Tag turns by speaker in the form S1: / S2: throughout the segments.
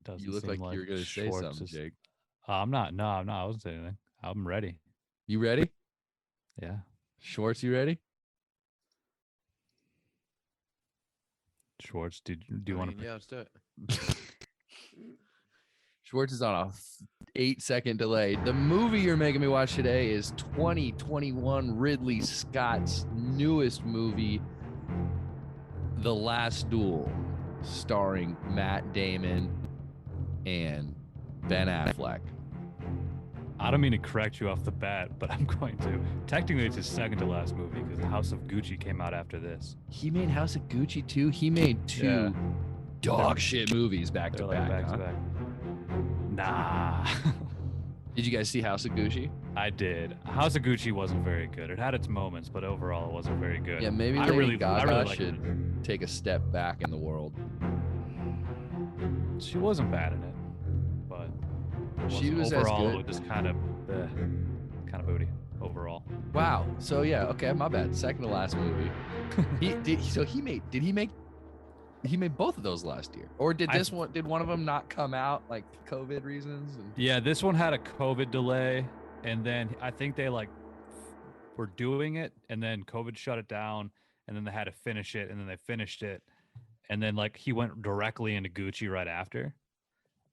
S1: Doesn't
S2: You look
S1: seem
S2: like
S1: like
S2: you're gonna say
S1: Schwartz
S2: something,
S1: is.
S2: Jake.
S1: I'm not. No, I'm not. I wasn't saying anything. I'm ready.
S2: You ready?
S1: Yeah.
S2: Schwartz, you ready?
S1: Schwartz, do you want to?
S3: Yeah, let's do it.
S2: Schwartz is on a 8-second delay. The movie you're making me watch today is 2021 Ridley Scott's newest movie, The Last Duel, starring Matt Damon and Ben Affleck.
S1: I don't mean to correct you off the bat, but I'm going to. Technically, it's his second to last movie because House of Gucci came out after this.
S2: He made House of Gucci too. He made two dog shit movies back to
S1: They're like
S2: back.
S1: back to
S2: Huh?
S1: back. Nah.
S2: Did you guys see House of Gucci?
S1: I did. House of Gucci wasn't very good. It had its moments, but overall, it wasn't very good.
S2: Yeah, maybe
S1: I
S2: Lady
S1: really
S2: Gaga
S1: liked
S2: should
S1: it.
S2: take a step back in the world.
S1: She wasn't bad in it, but
S2: She was as
S1: overall
S2: good.
S1: it was just kind of booty overall.
S2: Wow. So yeah, okay, my bad. Second to last movie. He made both of those last year, or did one of them not come out like COVID reasons?
S1: Yeah, this one had a COVID delay, and then I think they were doing it, and then COVID shut it down, and then they had to finish it, and then they finished it, and then he went directly into Gucci right after,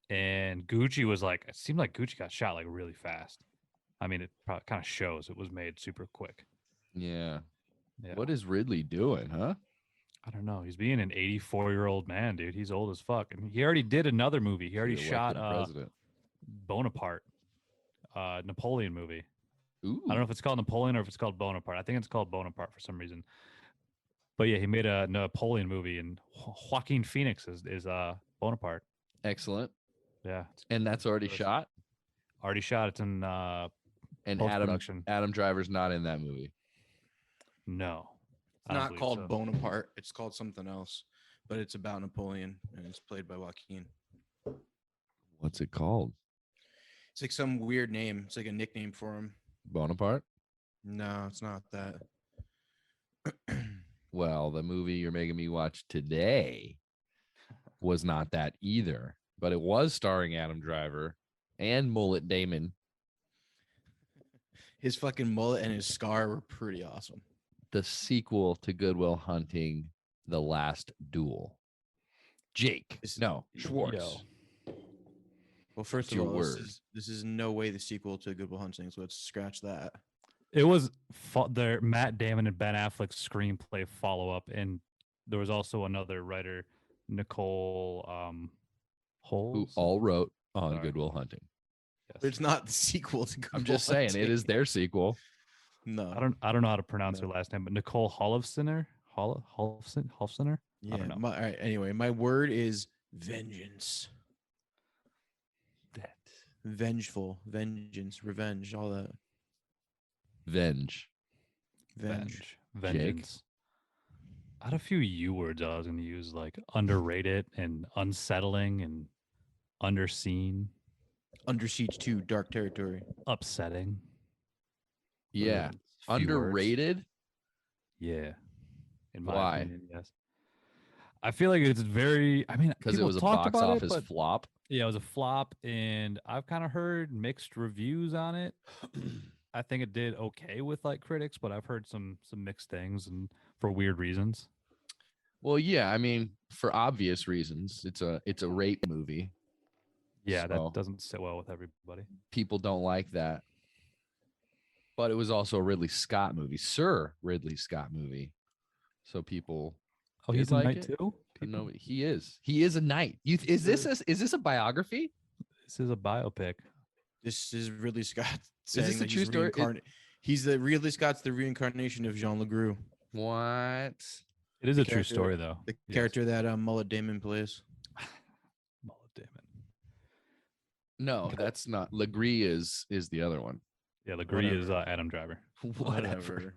S1: and Gucci was it seemed like Gucci got shot really fast. I mean, it probably kind of shows it was made super quick.
S2: Yeah.
S1: Yeah.
S2: What is Ridley doing, huh?
S1: I don't know. He's being an 84-year-old man, dude. He's old as fuck. And he already did another movie. He already shot
S2: president.
S1: Bonaparte, Napoleon movie.
S2: Ooh.
S1: I don't know if it's called Napoleon or if it's called Bonaparte. I think it's called Bonaparte for some reason. But yeah, he made a Napoleon movie, and Joaquin Phoenix is Bonaparte.
S2: Excellent.
S1: Yeah.
S2: And that's already shot?
S1: Already shot. It's in
S2: and
S1: post-production.
S2: Adam Driver's not in that movie.
S1: No.
S3: It's not called Bonaparte. It's called something else, but it's about Napoleon, and it's played by Joaquin.
S2: What's it called?
S3: It's like some weird name. It's like a nickname for him.
S2: Bonaparte?
S3: No, it's not that.
S2: Well, the movie you're making me watch today was not that either, but it was starring Adam Driver and Mullet Damon.
S3: His fucking mullet and his scar were pretty awesome.
S2: The sequel to Good Will Hunting, The Last Duel. Jake. Schwartz.
S3: Well, first of all, this is no way the sequel to Good Will Hunting, so let's scratch that.
S1: It was their Matt Damon and Ben Affleck screenplay follow-up, and there was also another writer, Nicole Holes,
S2: who all wrote on Good Will Hunting.
S3: Yes. But it's not the sequel to Good
S2: I'm just saying it is their sequel.
S1: No, I don't know how to pronounce her last name, but Nicole Holofcener. Holofcener.
S3: Yeah.
S1: I don't know.
S3: All right. Anyway, my word is vengeance.
S1: That
S3: vengeful, vengeance, revenge, all that.
S2: Vengeance.
S1: Vengeance. I had a few U words I was going to use, like underrated and unsettling and underseen.
S3: Under Siege 2, Dark Territory.
S1: Upsetting.
S2: Yeah. Underrated?
S1: Words. Yeah. In my opinion, yes. I feel like it's very,
S2: because it was a box office flop.
S1: Yeah, it was a flop, and I've kind of heard mixed reviews on it. I think it did okay with critics, but I've heard some mixed things and for weird reasons.
S2: Well, yeah, for obvious reasons. It's a rape movie.
S1: Yeah, so that doesn't sit well with everybody.
S2: People don't like that. But it was also a Ridley Scott movie, Sir Ridley Scott movie. So people.
S1: Oh, he's a knight too.
S2: No, he is. He is a knight. Is this a biography?
S1: This is a biopic.
S3: This is Ridley Scott.
S2: Is this a true story?
S3: He's Ridley Scott's the reincarnation of Jean Legros.
S2: What?
S1: It is a true story, though.
S3: The character that Mullet Damon plays.
S1: Mullet Damon.
S2: No, that's not. Legris is the other one.
S1: Yeah, Legris is Adam Driver.
S2: Whatever.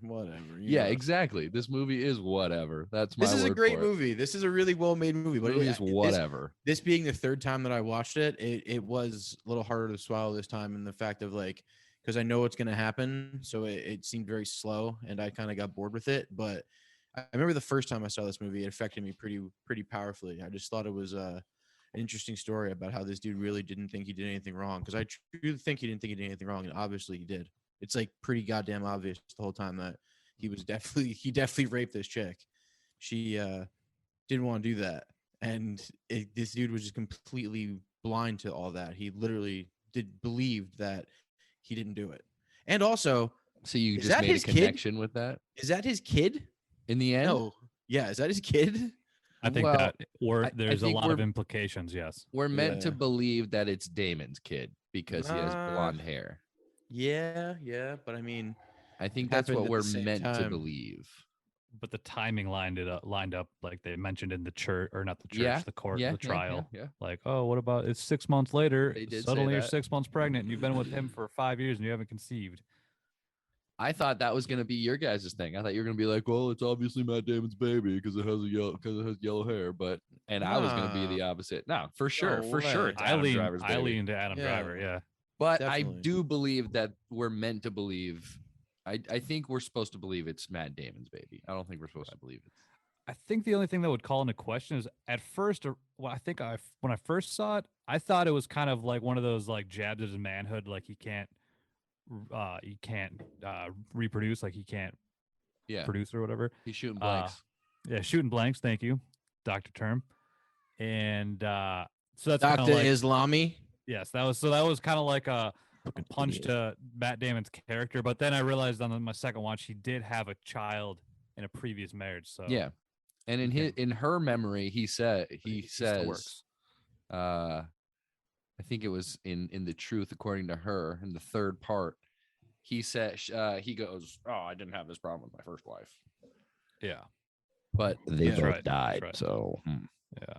S3: Yeah,
S2: exactly. This movie is whatever. That's my.
S3: This is a great movie. This is a really well-made movie. But
S2: it is whatever.
S3: This being the third time that I watched it, it was a little harder to swallow this time, and the fact of because I know what's going to happen, so it seemed very slow, and I kind of got bored with it. But I remember the first time I saw this movie, it affected me pretty powerfully. I just thought it was an interesting story about how this dude really didn't think he did anything wrong. Because I truly think he didn't think he did anything wrong, and obviously he did. It's like pretty goddamn obvious the whole time that he definitely raped this chick. She didn't want to do that, and this dude was just completely blind to all that. He literally believed that he didn't do it. And also,
S2: So you
S3: is
S2: just
S3: that
S2: made a
S3: his kid?
S2: connection with that
S3: Is that his kid?
S2: in the end?
S3: No. Yeah, is that his kid?
S1: I think
S2: Well,
S1: that
S2: I
S1: there's a
S2: think
S1: lot of implications. Yes.
S2: We're meant to
S3: Yeah.
S2: believe that it's Damon's kid because he has blonde hair.
S3: Yeah, but I mean,
S2: I think
S3: it
S2: that's
S3: happened
S2: what
S3: at the
S2: we're
S3: same
S2: meant to
S3: time.
S2: believe.
S1: But the timing lined up like they mentioned in the church, or not the church,
S2: Yeah,
S1: the court,
S2: yeah,
S1: the trial.
S2: Yeah.
S1: Like, oh, what about it's 6 months later?
S2: They did say
S1: Suddenly you're
S2: that.
S1: 6 months pregnant, and you've been with him for 5 years, and you haven't conceived.
S2: I thought that was gonna be your guys' thing. I thought you were gonna be like, well, it's obviously Matt Damon's baby because it has yellow hair. But I was gonna be the opposite. No, for sure,
S3: No
S2: it's
S3: way.
S2: Adam Driver's
S1: I
S2: baby.
S1: lean to Adam Driver. Yeah.
S2: But
S3: Definitely.
S2: I do believe that we're meant to believe. I think we're supposed to believe it's Matt Damon's baby. I don't think we're supposed to believe it.
S1: I think the only thing that would call into question is at first, well, I think when I first saw it, I thought it was kind of like one of those like jabs at his manhood, like he can't reproduce, like he can't produce or whatever.
S2: He's shooting blanks.
S1: Yeah, shooting blanks. Thank you, Dr. Term. And so that's
S3: Dr.
S1: like,
S3: Islami.
S1: yes, that was kind of like a punch to Matt Damon's character. But then I realized on my second watch, he did have a child in a previous marriage. So
S2: yeah, and in her memory, he says, I think it was in the truth according to her in the third part. He said he goes, "Oh, I didn't have this problem with my first wife."
S1: Yeah,
S2: but they both
S1: right.
S2: died. So
S1: yeah.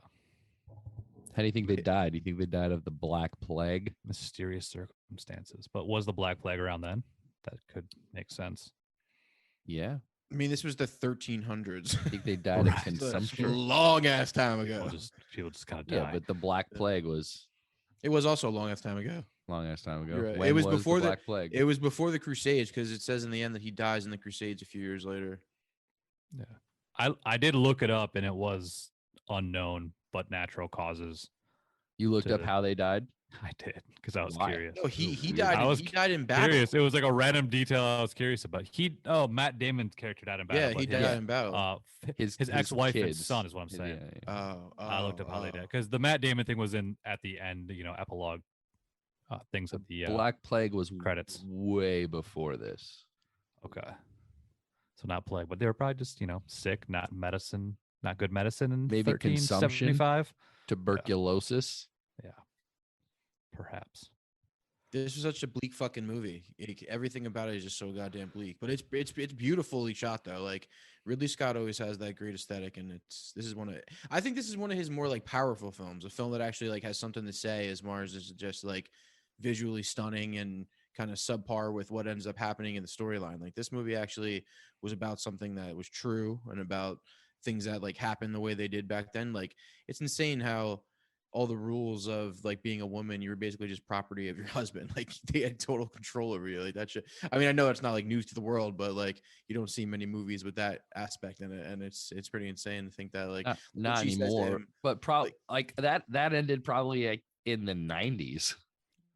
S2: How do you think they died? Do you think they died of the Black Plague?
S1: Mysterious circumstances. But was the Black Plague around then? That could make sense.
S2: Yeah.
S3: I mean, this was the 1300s.
S2: I think they died of consumption.
S3: Long ass time ago.
S1: People just kind of died.
S2: Yeah, but the Black Plague was.
S3: It was also a long ass time ago.
S2: Long ass time ago.
S3: Right.
S2: When
S3: it was before
S2: the Black Plague.
S3: It was before the Crusades because it says in the end that he dies in the Crusades a few years later.
S1: Yeah, I did look it up and it was unknown, but natural causes.
S2: You looked up how they died?
S1: I did because I was curious.
S3: No, he died. He died in battle.
S1: Curious. It was like a random detail I was curious about. Matt Damon's character died in battle.
S3: Yeah, he died in battle.
S1: His ex-wife and son is what I'm saying.
S2: Yeah.
S1: I looked up how they died because the Matt Damon thing was at the end. Epilogue things at the
S2: Black Plague was
S1: credits
S2: way before this.
S1: Okay, so not plague, but they were probably just sick, not good medicine, and
S2: maybe consumption,
S1: 1375,
S2: tuberculosis.
S1: Yeah, perhaps.
S3: This is such a bleak fucking movie. Everything about it is just so goddamn bleak. But it's beautifully shot though. Like Ridley Scott always has that great aesthetic, and I think this is one of his more like powerful films. A film that actually like has something to say as far as just like visually stunning and kind of subpar with what ends up happening in the storyline. Like this movie actually was about something that was true and about things that like happened the way they did back then. Like it's insane how all the rules of like being a woman, you were basically just property of your husband. Like they had total control over you. Like that shit. I mean, I know it's not like news to the world, but like you don't see many movies with that aspect in it, and it's pretty insane to think that like
S2: not anymore. But probably like that ended probably like in the 90s.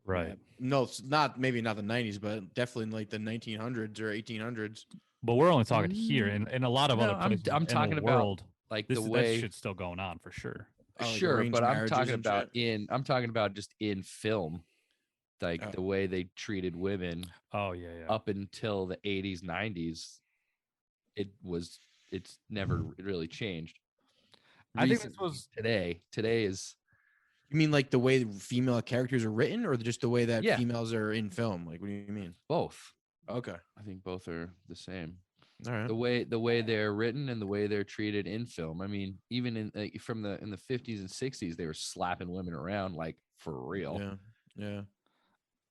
S1: Right.
S3: Yeah. No, it's not maybe not the 90s, but definitely in like the 1900s or 1800s.
S1: But we're only talking here in a lot of other places.
S2: I'm talking
S1: in the
S2: about
S1: world,
S2: like
S1: that
S2: way
S1: shit's still going on for sure.
S2: Sure, but I'm talking about just in film, like the way they treated women.
S1: Oh yeah.
S2: Up until the 80s, 90s, it's never really changed.
S1: I think this was
S2: today. Today is.
S3: You mean like the way female characters are written, or just the way that females are in film? Like, what do you mean?
S2: Both.
S3: Okay,
S2: I think both are the same.
S3: All right.
S2: The way they're written and the way they're treated in film. I mean, even in the 50s and 60s, they were slapping women around like for real.
S3: Yeah.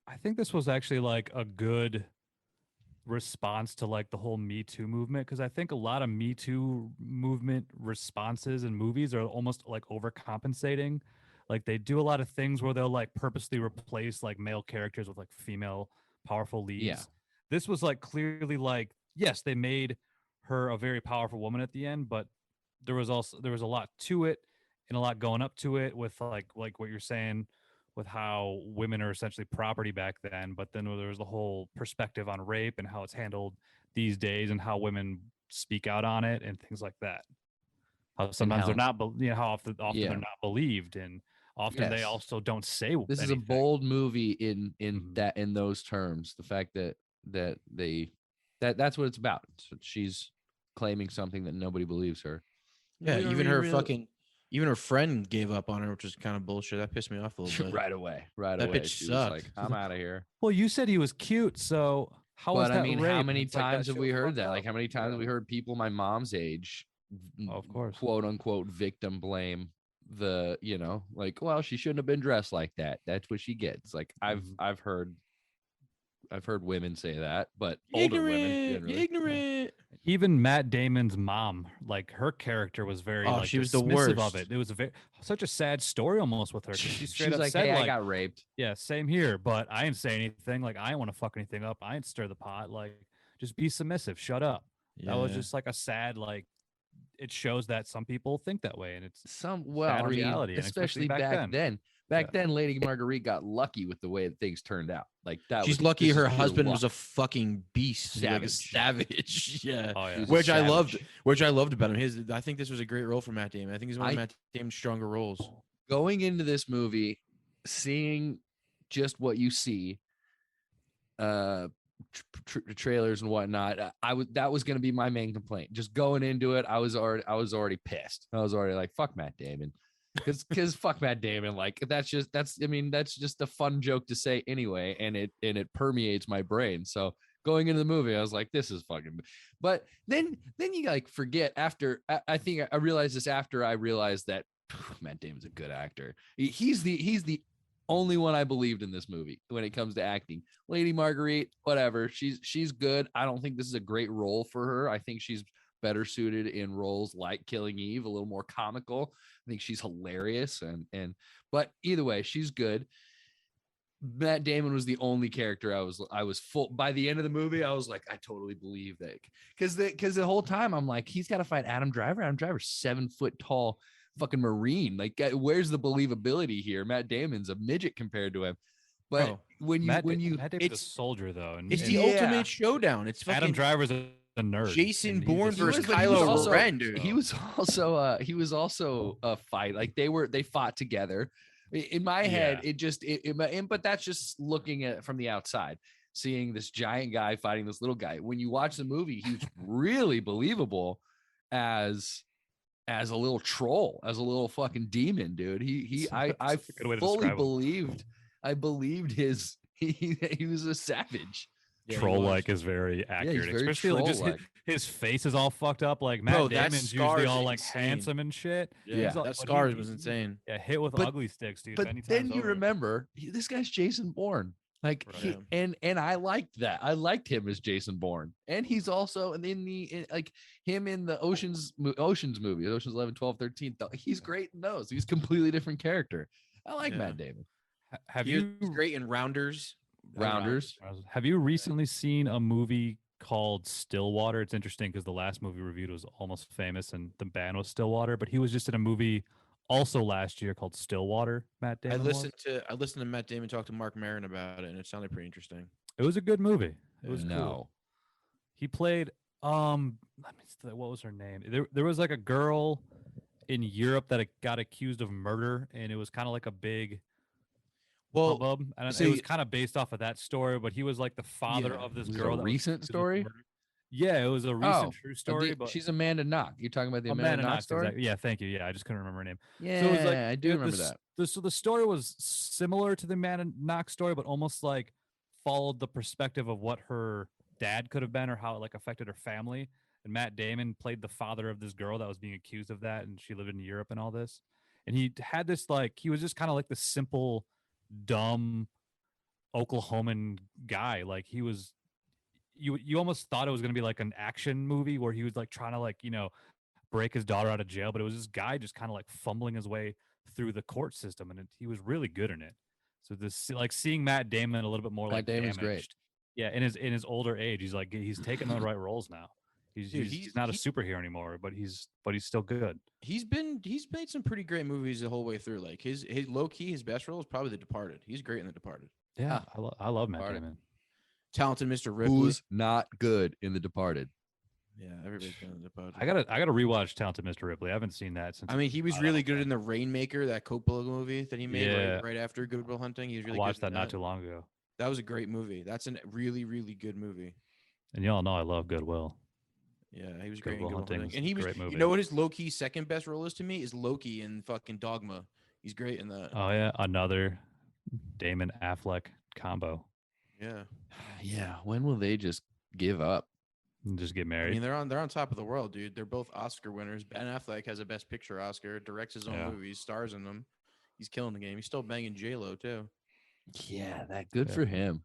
S1: I think this was actually like a good response to like the whole Me Too movement, because I think a lot of Me Too movement responses in movies are almost like overcompensating. Like they do a lot of things where they'll like purposely replace like male characters with like female powerful leads.
S2: Yeah.
S1: This was like clearly like, yes, they made her a very powerful woman at the end, but there was a lot to it. in a lot going up to it with like what you're saying with how women are essentially property back then, but then there was the whole perspective on rape and how it's handled these days and how women speak out on it and things like that. How sometimes they're not, how often they're not believed, and often they also don't say
S2: this is a
S1: anything.
S2: bold movie in those terms. The fact that that's what it's about. So she's claiming something that nobody believes her.
S3: Yeah, even her even her friend gave up on her, which is kind of bullshit. That pissed me off a little bit.
S2: Right away.
S3: That bitch
S2: She
S3: sucked.
S2: was like, I'm out of here.
S1: Well, you said he was cute, so how was
S2: But
S1: that
S2: I mean,
S1: rape?
S2: how many
S1: It's like,
S2: times
S1: that
S2: have
S1: shit
S2: we
S1: was
S2: heard
S1: fucked
S2: that?
S1: up.
S2: Like, how many times have we heard people my mom's age,
S1: Of course,
S2: quote unquote, victim blame the, like, well, she shouldn't have been dressed like that. That's what she gets. Like, I've heard women say that, but older women generally.
S3: Ignorant.
S1: Even Matt Damon's mom, like her character was very like
S3: she was the
S1: dismissive of
S3: worst.
S1: it. It was such a sad story almost with her. 'Cause she straight up
S2: like,
S1: said,
S2: hey,
S1: like,
S2: I got raped.
S1: yeah, same here, but I ain't say anything. Like, I ain't want to fuck anything up. I ain't stir the pot. Like, just be submissive. Shut up. That was just like a sad, like, it shows that some people think that way, and it's sad reality, and
S2: especially
S1: back then.
S2: Back then, Lady Marguerite got lucky with the way that things turned out. Like that.
S3: She's lucky her husband was a fucking beast, like a savage. Yeah.
S1: Oh, yeah.
S3: Which I loved. Which I loved about him. I think this was a great role for Matt Damon. I think he's one of Matt Damon's stronger roles.
S2: Going into this movie, seeing just what you see, trailers and whatnot, that was going to be my main complaint. Just going into it, I was already pissed. I was already like, fuck Matt Damon. Because fuck Matt Damon, like that's just a fun joke to say anyway, and it permeates my brain. So going into the movie, I was like, this is fucking. But then you like forget after. I think I realized this after I realized that Matt Damon's a good actor. He's the only one I believed in this movie when it comes to acting. Lady Marguerite, whatever, she's good. I don't think this is a great role for her. I think she's better suited in roles like Killing Eve, a little more comical. I think she's hilarious, but either way, she's good. Matt Damon was the only character I was full by the end of the movie. I was like, I totally believe that, because the whole time I'm like, he's got to fight Adam Driver. Adam Driver's 7 foot tall fucking Marine. Like, where's the believability here? Matt Damon's a midget compared to him. But
S1: Matt Damon's a soldier though, and
S3: it's the ultimate showdown. It's fucking
S1: Adam Driver's a nerd.
S3: Jason Bourne versus Kylo Ren, dude.
S2: He was also a fight. Like they fought together. In my head, but that's just looking at it from the outside, seeing this giant guy fighting this little guy. When you watch the movie, he's really believable as a little troll, as a little fucking demon, dude. I fully believed. I believed he was a savage.
S1: Yeah, troll-like is very accurate, especially like just his face is all fucked up. Like Matt Damon's usually all like handsome and shit.
S3: Yeah, that scars was insane.
S1: Yeah, hit with ugly sticks, dude.
S2: But then you remember this guy's Jason Bourne. Like and I liked that. I liked him as Jason Bourne, and he's also in the Ocean's movie, Ocean's 11, 12, 13. He's great in those. He's a completely different character. I like Matt Damon.
S3: He's great in Rounders.
S1: Have you recently seen a movie called Stillwater? It's interesting because the last movie reviewed was Almost Famous, and the band was Stillwater, but he was just in a movie also last year called Stillwater. Matt Damon.
S3: I listened to Matt Damon talk to Mark Maron about it, and it sounded pretty interesting.
S1: It was a good movie. It was cool. He played let me see, what was her name? There was like a girl in Europe that got accused of murder, and it was kind of like a big hubbub. And it was kind of based off of that story, but he was like the father of this girl.
S2: A recent story?
S1: Yeah, it was a recent true story. But
S2: she's Amanda Knock. You're talking about the Amanda Knock story?
S1: Exactly. Yeah, thank you. Yeah, I just couldn't remember her name.
S2: Yeah, so it was like, I do remember that.
S1: So the story was similar to the Amanda Knock story, but almost like followed the perspective of what her dad could have been or how it like affected her family. And Matt Damon played the father of this girl that was being accused of that, and she lived in Europe and all this. And he had this like, he was just kind of like the simple, dumb Oklahoman guy. Like he was, you almost thought it was going to be like an action movie where he was like trying to like, break his daughter out of jail, but it was this guy just kind of like fumbling his way through the court system, and he was really good in it. So this, like seeing Matt Damon a little bit more like
S2: Matt Damon's great.
S1: Yeah, in his older age, he's taking the right roles now. He's not a superhero anymore, but he's still good.
S3: He's made some pretty great movies the whole way through. Like his low key, his best role is probably The Departed. He's great in The Departed.
S1: Yeah, I love Matt
S2: Departed.
S1: Damon.
S3: Talented Mr. Ripley.
S2: Who's not good in The Departed?
S3: Yeah, everybody's good in The Departed.
S1: I gotta rewatch Talented Mr. Ripley. I haven't seen that since.
S3: I mean, he was really good in The Rainmaker, that Coppola movie that he made
S1: Yeah.
S3: right after Good Will Hunting. He was really
S1: I watched
S3: good in
S1: that not too long ago.
S3: That was a great movie. That's a really, really good movie.
S1: And y'all know I love Goodwill.
S3: Yeah, he was great
S1: Good
S3: in
S1: Will
S3: Good Will
S1: Hunting
S3: Hunting.
S1: is
S3: And he
S1: a
S3: was,
S1: great movie.
S3: you know what his low-key second best role is to me? Is Loki in fucking Dogma. He's great in that.
S1: Oh yeah, another Damon Affleck combo.
S3: Yeah.
S2: Yeah. When will they just give up?
S1: And just get
S3: I
S1: married.
S3: mean, they're on top of the world, dude. They're both Oscar winners. Ben Affleck has a Best Picture Oscar, directs his own movies, stars in them. He's killing the game. He's still banging J-Lo, too.
S2: Yeah, that good
S1: Yeah.
S2: for him.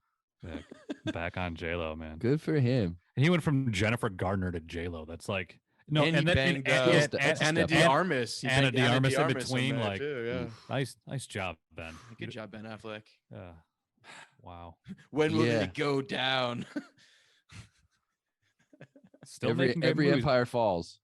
S1: Back on J-Lo, man.
S2: Good for him.
S1: And he went from Jennifer Gardner to J-Lo. That's like no,
S3: And he
S1: then
S3: banged
S2: Anna
S3: de Armas. He
S1: Anna
S3: banged
S1: de
S3: Anna
S1: Armas in
S3: Armas
S1: between.
S3: that,
S1: Like,
S3: too, yeah.
S1: nice job, Ben.
S3: Good job, Ben Affleck.
S1: Wow.
S3: When will
S2: Yeah.
S3: it go down?
S1: Still making good
S2: Every
S1: movies.
S2: Empire Falls.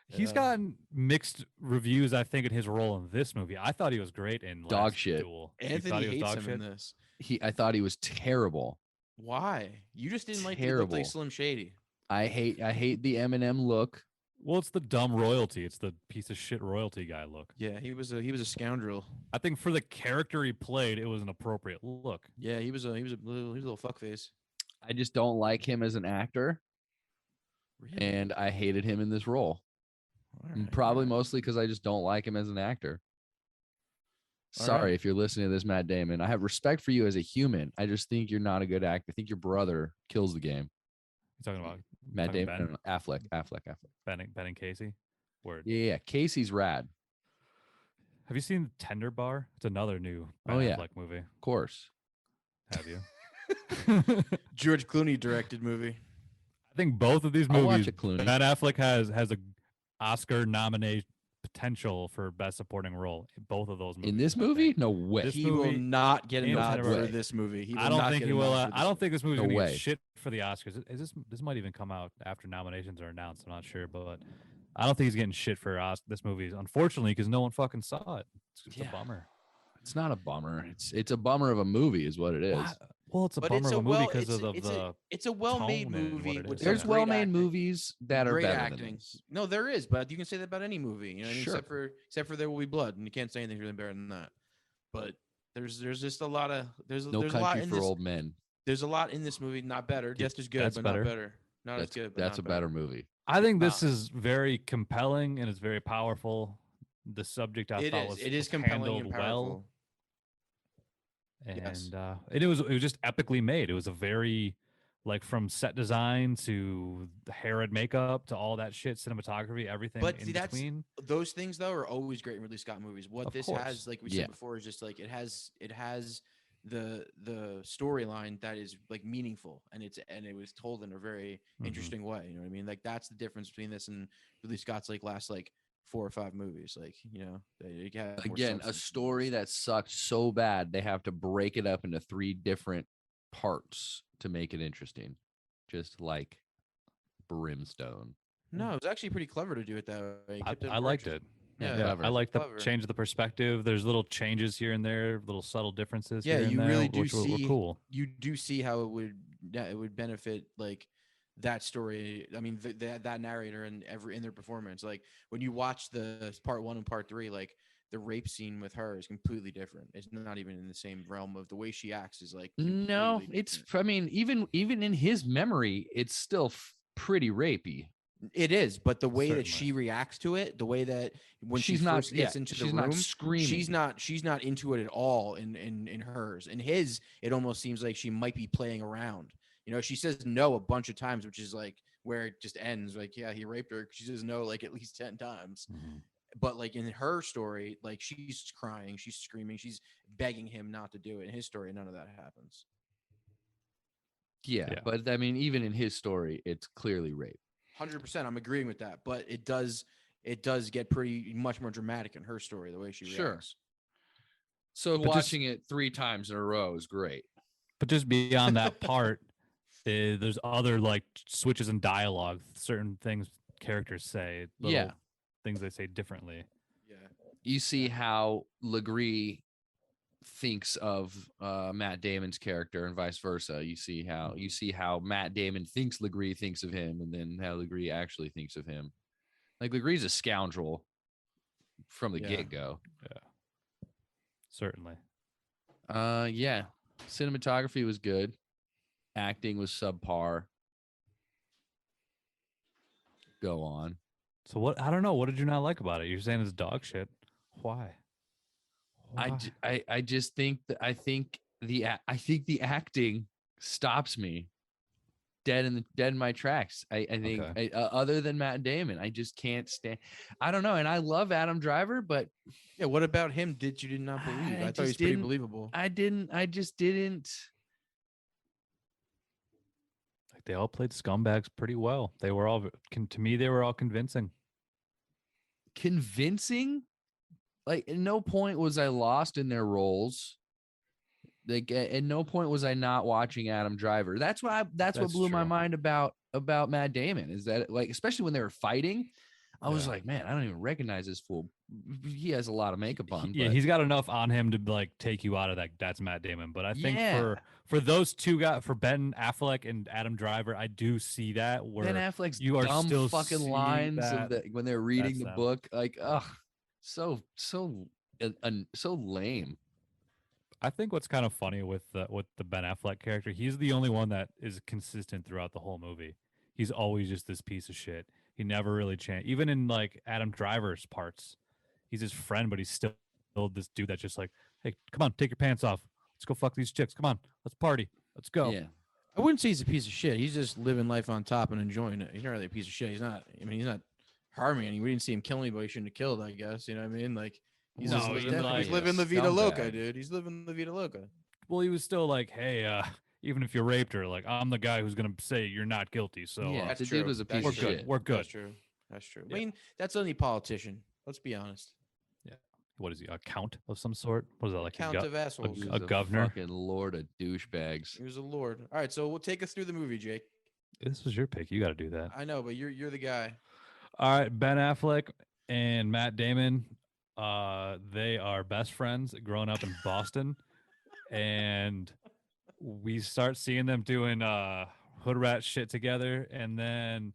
S1: He's gotten mixed reviews, I think, in his role in this movie. I thought he was great in
S2: Dog
S1: last
S2: shit.
S1: Duel. You thought
S3: Anthony
S1: he was
S3: hates
S1: dog
S3: him
S1: shit?
S3: in this.
S2: I thought he was terrible.
S3: Why? You just didn't like that he looked like
S2: Terrible.
S3: Slim Shady.
S2: I hate the Eminem look.
S1: Well, it's the dumb royalty. It's the piece of shit royalty guy look.
S3: Yeah, he was a scoundrel.
S1: I think for the character he played, it was an appropriate look.
S3: Yeah, he was a little fuckface.
S2: I just don't like him as an actor,
S3: Really?
S2: and I hated him in this role. Probably mostly because I just don't like him as an actor.
S3: All
S2: Sorry
S3: right.
S2: if you're listening to this, Matt Damon. I have respect for you as a human. I just think you're not a good actor. I think your brother kills the game.
S1: You talking about
S2: Matt
S1: talking
S2: Damon, no, Affleck.
S1: Ben and Casey? Word.
S2: Yeah. Casey's rad,
S1: Have you seen Tender Bar? It's another new
S2: Oh,
S1: Ben
S2: yeah.
S1: Affleck movie.
S2: of course.
S1: Have you?
S3: George Clooney directed movie.
S1: I think both of these
S2: I'll watch
S1: movies,
S2: it, Clooney.
S1: Ben Affleck has a Oscar nomination potential for best supporting role in both of those movies.
S2: In this
S1: I think.
S2: movie? No way.
S1: This
S3: He will
S1: movie
S3: not get a
S1: and
S3: nod
S1: Tender
S3: for
S2: Bar.
S3: this movie. He will
S1: I don't
S3: not
S1: think
S3: get
S1: he
S3: a
S1: will.
S3: nod for
S1: I don't think this movie's
S2: No
S1: gonna
S2: way.
S1: get shit for the Oscars. Is this might even come out after nominations are announced? I'm not sure, but I don't think he's getting shit for this movie. Unfortunately, because no one fucking saw it. It's
S2: Yeah.
S1: a bummer.
S2: It's not a bummer. It's a bummer of a movie, is what it is.
S1: Why- Well, it's a
S3: But
S1: bummer of a movie because of
S3: it's a well-made
S1: tone and
S3: movie.
S1: what it
S3: with
S1: is.
S3: some
S2: There's
S1: Yeah.
S3: great
S2: well-made
S3: acting.
S2: movies that are
S3: Great
S2: better
S3: acting.
S2: than this.
S3: No, there is, but you can say that about any movie. You know what I mean?
S2: Sure.
S3: Except for There Will Be Blood, and you can't say anything really better than that. But there's just a lot of there's
S2: No
S3: there's a lot
S2: Country
S3: in
S2: for
S3: this.
S2: Old Men.
S3: There's a lot in this movie. Not better, just as good,
S1: That's
S3: but
S1: better.
S3: not better. Not as good. But
S2: That's a
S3: not
S2: better movie.
S1: I think this is very compelling and it's very powerful. The subject I thought was
S3: It is
S1: was
S3: compelling
S1: handled
S3: and
S1: well,
S3: powerful.
S1: and
S3: Yes.
S1: it was just epically made. It was a very like from set design to the hair and makeup to all that shit, cinematography, everything
S3: But
S1: in
S3: see, that's
S1: between.
S3: those things though are always great in Ridley Scott movies. What
S1: Of
S3: this
S1: course.
S3: has, like we
S2: Yeah.
S3: said before, is just like it has the storyline that is like meaningful and it was told in a very
S1: Mhm.
S3: interesting way. You know what I mean? Like that's the difference between this and Ridley Scott's like last like 4 or 5 movies. Like, you know, they have more
S2: Again, a
S3: substance.
S2: story that sucked so bad they have to break it up into 3 different parts to make it interesting. Just like Brimstone.
S3: No, it was actually pretty clever to do it that way. He kept
S1: I liked it.
S3: Yeah,
S2: clever.
S1: I like the
S3: clever.
S1: change of the perspective. There's little changes here and there, little subtle differences.
S3: Yeah,
S1: here and
S3: you
S1: there,
S3: really do
S1: which were
S3: see
S1: cool.
S3: You do see how it would benefit like that story. I mean, that narrator and in their performance. Like when you watch the part 1 and part 3, like the rape scene with her is completely different. It's not even in the same realm of the way she acts is like
S2: No,
S3: completely
S2: it's
S3: different.
S2: I mean, even in his memory, it's still pretty rapey.
S3: It is, but the way that
S1: Certainly.
S3: she reacts to it, the way that when
S2: She's
S3: she
S2: not
S3: first gets into the
S2: she's
S3: room,
S2: not screaming.
S3: she's not into it at all in hers. In his, it almost seems like she might be playing around. You know, she says no a bunch of times, which is like where it just ends. Like, yeah, he raped her. She says no like at least 10 times.
S1: Mhm.
S3: But like in her story, like she's crying, she's screaming, she's begging him not to do it. In his story, none of that happens.
S2: Yeah,
S1: Yeah.
S2: but I mean, even in his story, it's clearly rape.
S3: 100%, I'm agreeing with that. But it does get pretty much more dramatic in her story, the way she
S2: Sure.
S3: reacts.
S2: So
S1: But just-
S2: watching it 3 times in a row is great.
S1: But just beyond that part, There's other like switches in dialogue, certain things characters say, little
S2: Yeah.
S1: things they say differently.
S3: Yeah.
S2: You see how Legree thinks of Matt Damon's character and vice versa. You see how Matt Damon thinks Legree thinks of him, and then how Legree actually thinks of him. Like Legree's a scoundrel from the
S3: Yeah.
S2: get-go.
S1: Certainly.
S2: Yeah. Cinematography was good. Acting was subpar. Go on.
S1: So what? I don't know. What did you not like about it? You're saying it's dog shit. Why?
S2: I just think that I think the acting stops me dead in my tracks. I think
S1: Okay.
S2: other than Matt Damon, I just can't stand. I don't know, and I love Adam Driver, but
S3: Yeah. What about him? Did not believe? I thought he was
S2: just
S3: pretty
S2: didn't-
S3: believable.
S2: I just didn't.
S1: Like they all played scumbags pretty well. They were all to me. They were all convincing.
S2: Convincing. Like at no point was I lost in their roles. Like at no point was I not watching Adam Driver. That's what
S1: That's
S2: blew my
S1: true.
S2: mind about Matt Damon is that like especially when they were fighting, I was
S1: Yeah.
S2: like, man, I don't even recognize this fool. He has a lot of makeup on.
S1: Yeah,
S2: but
S1: he's got enough on him to like take you out of that. That's Matt Damon. But I think
S2: Yeah.
S1: for those two guys, for Ben Affleck and Adam Driver, I do see that where
S2: Ben Affleck's
S1: you are
S2: dumb
S1: still
S2: fucking
S1: seeing
S2: lines
S1: that.
S2: of that when they're reading
S1: That's
S2: the
S1: them.
S2: book, like, so lame.
S1: I think what's kind of funny with the Ben Affleck character, he's the only one that is consistent throughout the whole movie. He's always just this piece of shit. He never really changed. Even in like Adam Driver's parts, he's his friend, but he's still this dude that's just like, hey, come on, take your pants off. Let's go fuck these chicks. Come on, let's party. Let's go.
S2: Yeah.
S3: I wouldn't say he's a piece of shit. He's just living life on top and enjoying it. He's not really a piece of shit. He's not. I mean, he's not harming anyone. We didn't see him kill anybody he shouldn't have killed. I guess you know what I mean. Like he's
S1: No,
S3: just
S1: he's
S3: living,
S1: definitely
S3: he's
S1: a
S3: living la vida loca,
S2: scumbag.
S3: dude. He's living la vida loca.
S1: Well, he was still like, hey, even if you raped her, like I'm the guy who's gonna say you're not guilty. So
S2: Yeah.
S3: That's
S2: the
S3: true.
S2: dude was a
S3: That's
S2: piece
S1: we're
S2: of
S3: true.
S1: good.
S2: shit.
S1: We're good.
S3: That's true. That's true.
S1: Yeah.
S3: I mean, that's any politician. Let's be honest.
S1: What is he? A count of some sort? What is that like?
S3: Count of assholes.
S2: He
S1: a
S2: was
S1: governor?
S2: fucking lord of douchebags.
S3: He was a lord. All right, so we'll take us through the movie, Jake.
S1: This was your pick. You got to do that.
S3: I know, but you're the guy.
S1: All right, Ben Affleck and Matt Damon. They are best friends growing up in Boston, and we start seeing them doing hood rat shit together, and then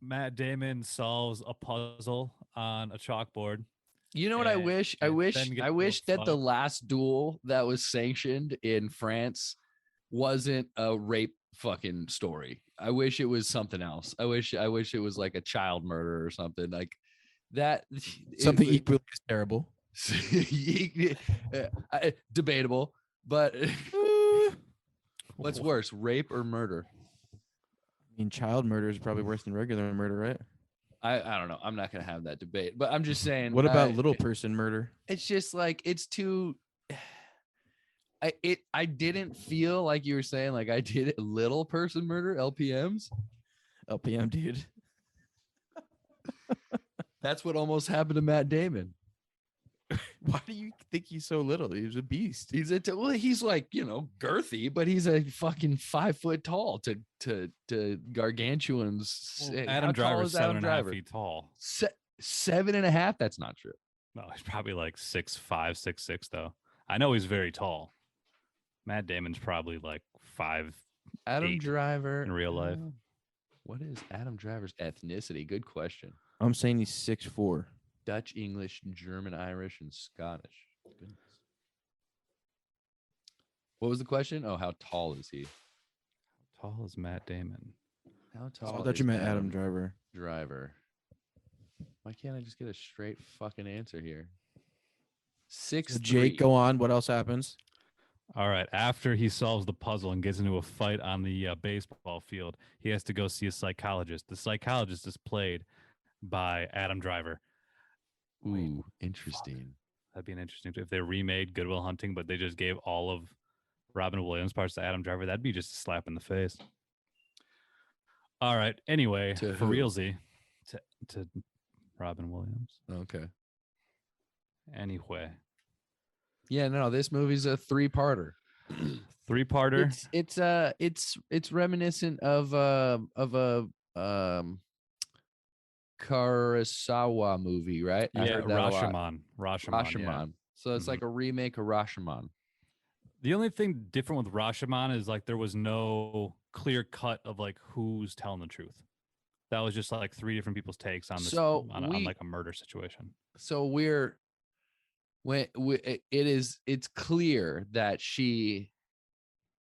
S1: Matt Damon solves a puzzle on a chalkboard.
S2: You know what I wish? I
S1: and
S2: wish
S1: then get
S2: I
S1: into a
S2: wish that the
S1: fight.
S2: last duel that was sanctioned in France wasn't a rape fucking story. I wish it was something else. I wish it was like a child murder or something like that.
S3: Something
S2: it would-
S3: equally as terrible.
S2: debatable, but what's worse, rape or murder?
S3: I mean, child murder is probably worse than regular murder, right?
S2: I don't know. I'm not gonna have that debate, but I'm just saying.
S3: What about little person murder?
S2: It's just like it's too. I didn't feel like you were saying like I did it little person murder LPMs.
S3: LPM, dude.
S2: That's what almost happened to Matt Damon.
S3: Why do you think he's so little? He's a beast.
S2: He's he's like girthy, but he's a fucking 5 foot tall to gargantuans.
S1: Well,
S2: How
S1: Adam
S2: tall
S1: Driver's
S2: is Adam
S1: 7.5
S2: Driver?
S1: feet tall.
S2: 7.5. That's not true.
S1: No, he's probably like 6'5", 6'6", though. I know he's very tall. Matt Damon's probably like 5.
S2: Adam
S1: 8
S2: Driver
S1: in real life.
S2: What is Adam Driver's ethnicity? Good question.
S3: I'm saying he's 6'4".
S2: Dutch, English, German, Irish, and Scottish. Goodness. What was the question? Oh, how tall is he?
S1: How tall is Matt Damon?
S2: How
S3: I
S2: tall?
S3: thought
S2: is
S3: you meant Adam Driver.
S2: Driver. Why can't I just get a straight fucking answer here? 6'3".
S3: So Jake, go on. What else happens?
S1: All right. After he solves the puzzle and gets into a fight on the baseball field, he has to go see a psychologist. The psychologist is played by Adam Driver.
S2: Ooh, interesting.
S1: That'd be an interesting if they remade Good Will Hunting, but they just gave all of Robin Williams parts to Adam Driver. That'd be just a slap in the face. All right. Anyway,
S2: To
S1: for
S2: who?
S1: realsy, to Robin Williams.
S2: Okay.
S1: Anyway,
S2: Yeah, no, this movie's a 3-parter.
S1: 3-parter.
S2: It's reminiscent of a Kurosawa movie, right? I
S1: Yeah,
S2: heard that a lot.
S1: Rashomon. Yeah.
S2: Rashomon. So it's
S1: Mhm.
S2: like a remake of Rashomon.
S1: The only thing different with Rashomon is like there was no clear cut of like who's telling the truth. That was just like 3 different people's takes on this
S2: So
S1: on like a murder situation.
S2: So it's clear that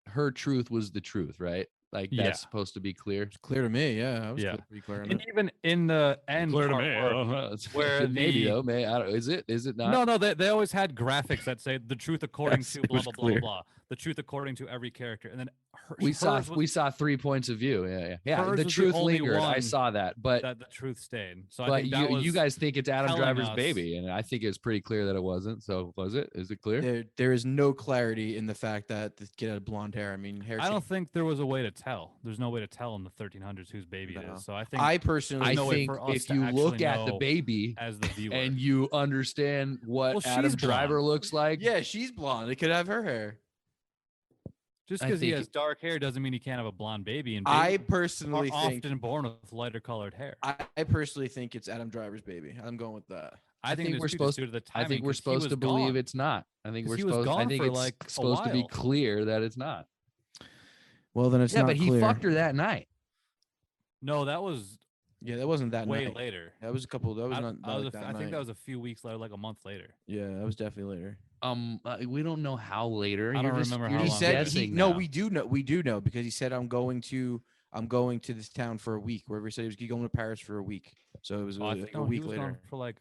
S2: her truth was the truth, right? Like
S1: Yeah.
S2: that's supposed to be clear.
S3: It's clear to me. Yeah, I was
S1: Yeah.
S3: pretty clear on
S1: And
S3: it.
S1: even in the end
S2: Clear to
S1: part
S2: me.
S1: where
S2: Maybe
S1: the
S2: though, I don't, is it not?
S1: no, they always had graphics that say the truth according
S2: Yes,
S1: to
S2: it
S1: blah
S2: was
S1: blah blah blah
S2: clear.
S1: blah. The truth according to every character, and then
S2: We saw
S1: hers was,
S2: we saw 3 points of view. Yeah.
S1: hers
S2: The
S1: was
S2: truth
S1: only
S2: lingered. I
S1: one
S2: saw that, but
S1: that the truth stayed. So I
S2: but
S1: think that was
S2: you guys think it's Adam
S1: telling
S2: Driver's
S1: us-
S2: baby, and I think it's pretty clear that it wasn't. So was it? Is it clear?
S3: There is no clarity in the fact that the kid had blonde hair. I mean, hair.
S1: I don't
S3: shape-
S1: think there was a way to tell. There's no way to tell in the 1300s whose baby it
S3: No.
S1: is. So I think
S3: I personally,
S2: I
S1: no way
S2: think
S1: for us
S2: if
S1: to
S2: you look
S1: actually
S2: at the
S1: know
S2: baby
S1: as the viewer,
S2: and you understand what
S1: Well,
S2: Adam
S1: she's
S2: Driver
S1: blonde.
S2: looks like,
S3: yeah, she's blonde. It could have her hair.
S1: just
S2: I
S1: because he
S2: think-
S1: has dark hair doesn't mean he can't have a blonde baby. And
S3: I
S1: babies
S3: personally
S1: are
S3: think.
S1: often born with lighter colored hair.
S3: I personally think it's Adam Driver's baby. I'm going with that.
S1: I think
S2: we're
S1: it's
S2: supposed
S1: due to the
S2: I
S1: timing.
S2: think we're
S1: 'cause he
S2: supposed
S1: was
S2: to believe
S1: gone.
S2: it's not. I think
S1: 'Cause
S2: we're
S1: he was
S2: supposed. I
S1: gone
S2: think
S1: for,
S2: it's
S1: like, a
S2: supposed to be
S1: while.
S2: clear that it's not.
S3: Well, then it's
S2: Yeah,
S3: not
S2: but he
S3: clear.
S2: fucked her that night.
S1: No, that was
S3: Yeah, that wasn't that
S1: way
S3: night.
S1: later.
S3: That was a couple. That was
S1: I,
S3: not.
S1: I, was
S3: like
S1: a f-
S3: that
S1: I think
S3: night.
S1: that was a few weeks later, like a month later.
S3: Yeah, that was definitely later.
S2: We don't know how later.
S1: I don't
S2: You're just-
S1: remember
S2: you're
S1: how
S3: He
S2: just
S1: long
S3: said
S1: later.
S3: he.
S2: guessing
S3: No,
S2: now.
S3: we do know. We do know because he said I'm going to this town for a week. Wherever he said he was going to Paris for a week. So it was
S1: Oh, I
S3: like
S1: think
S3: a
S1: no, he
S3: week
S1: was gone
S3: later.
S1: for like.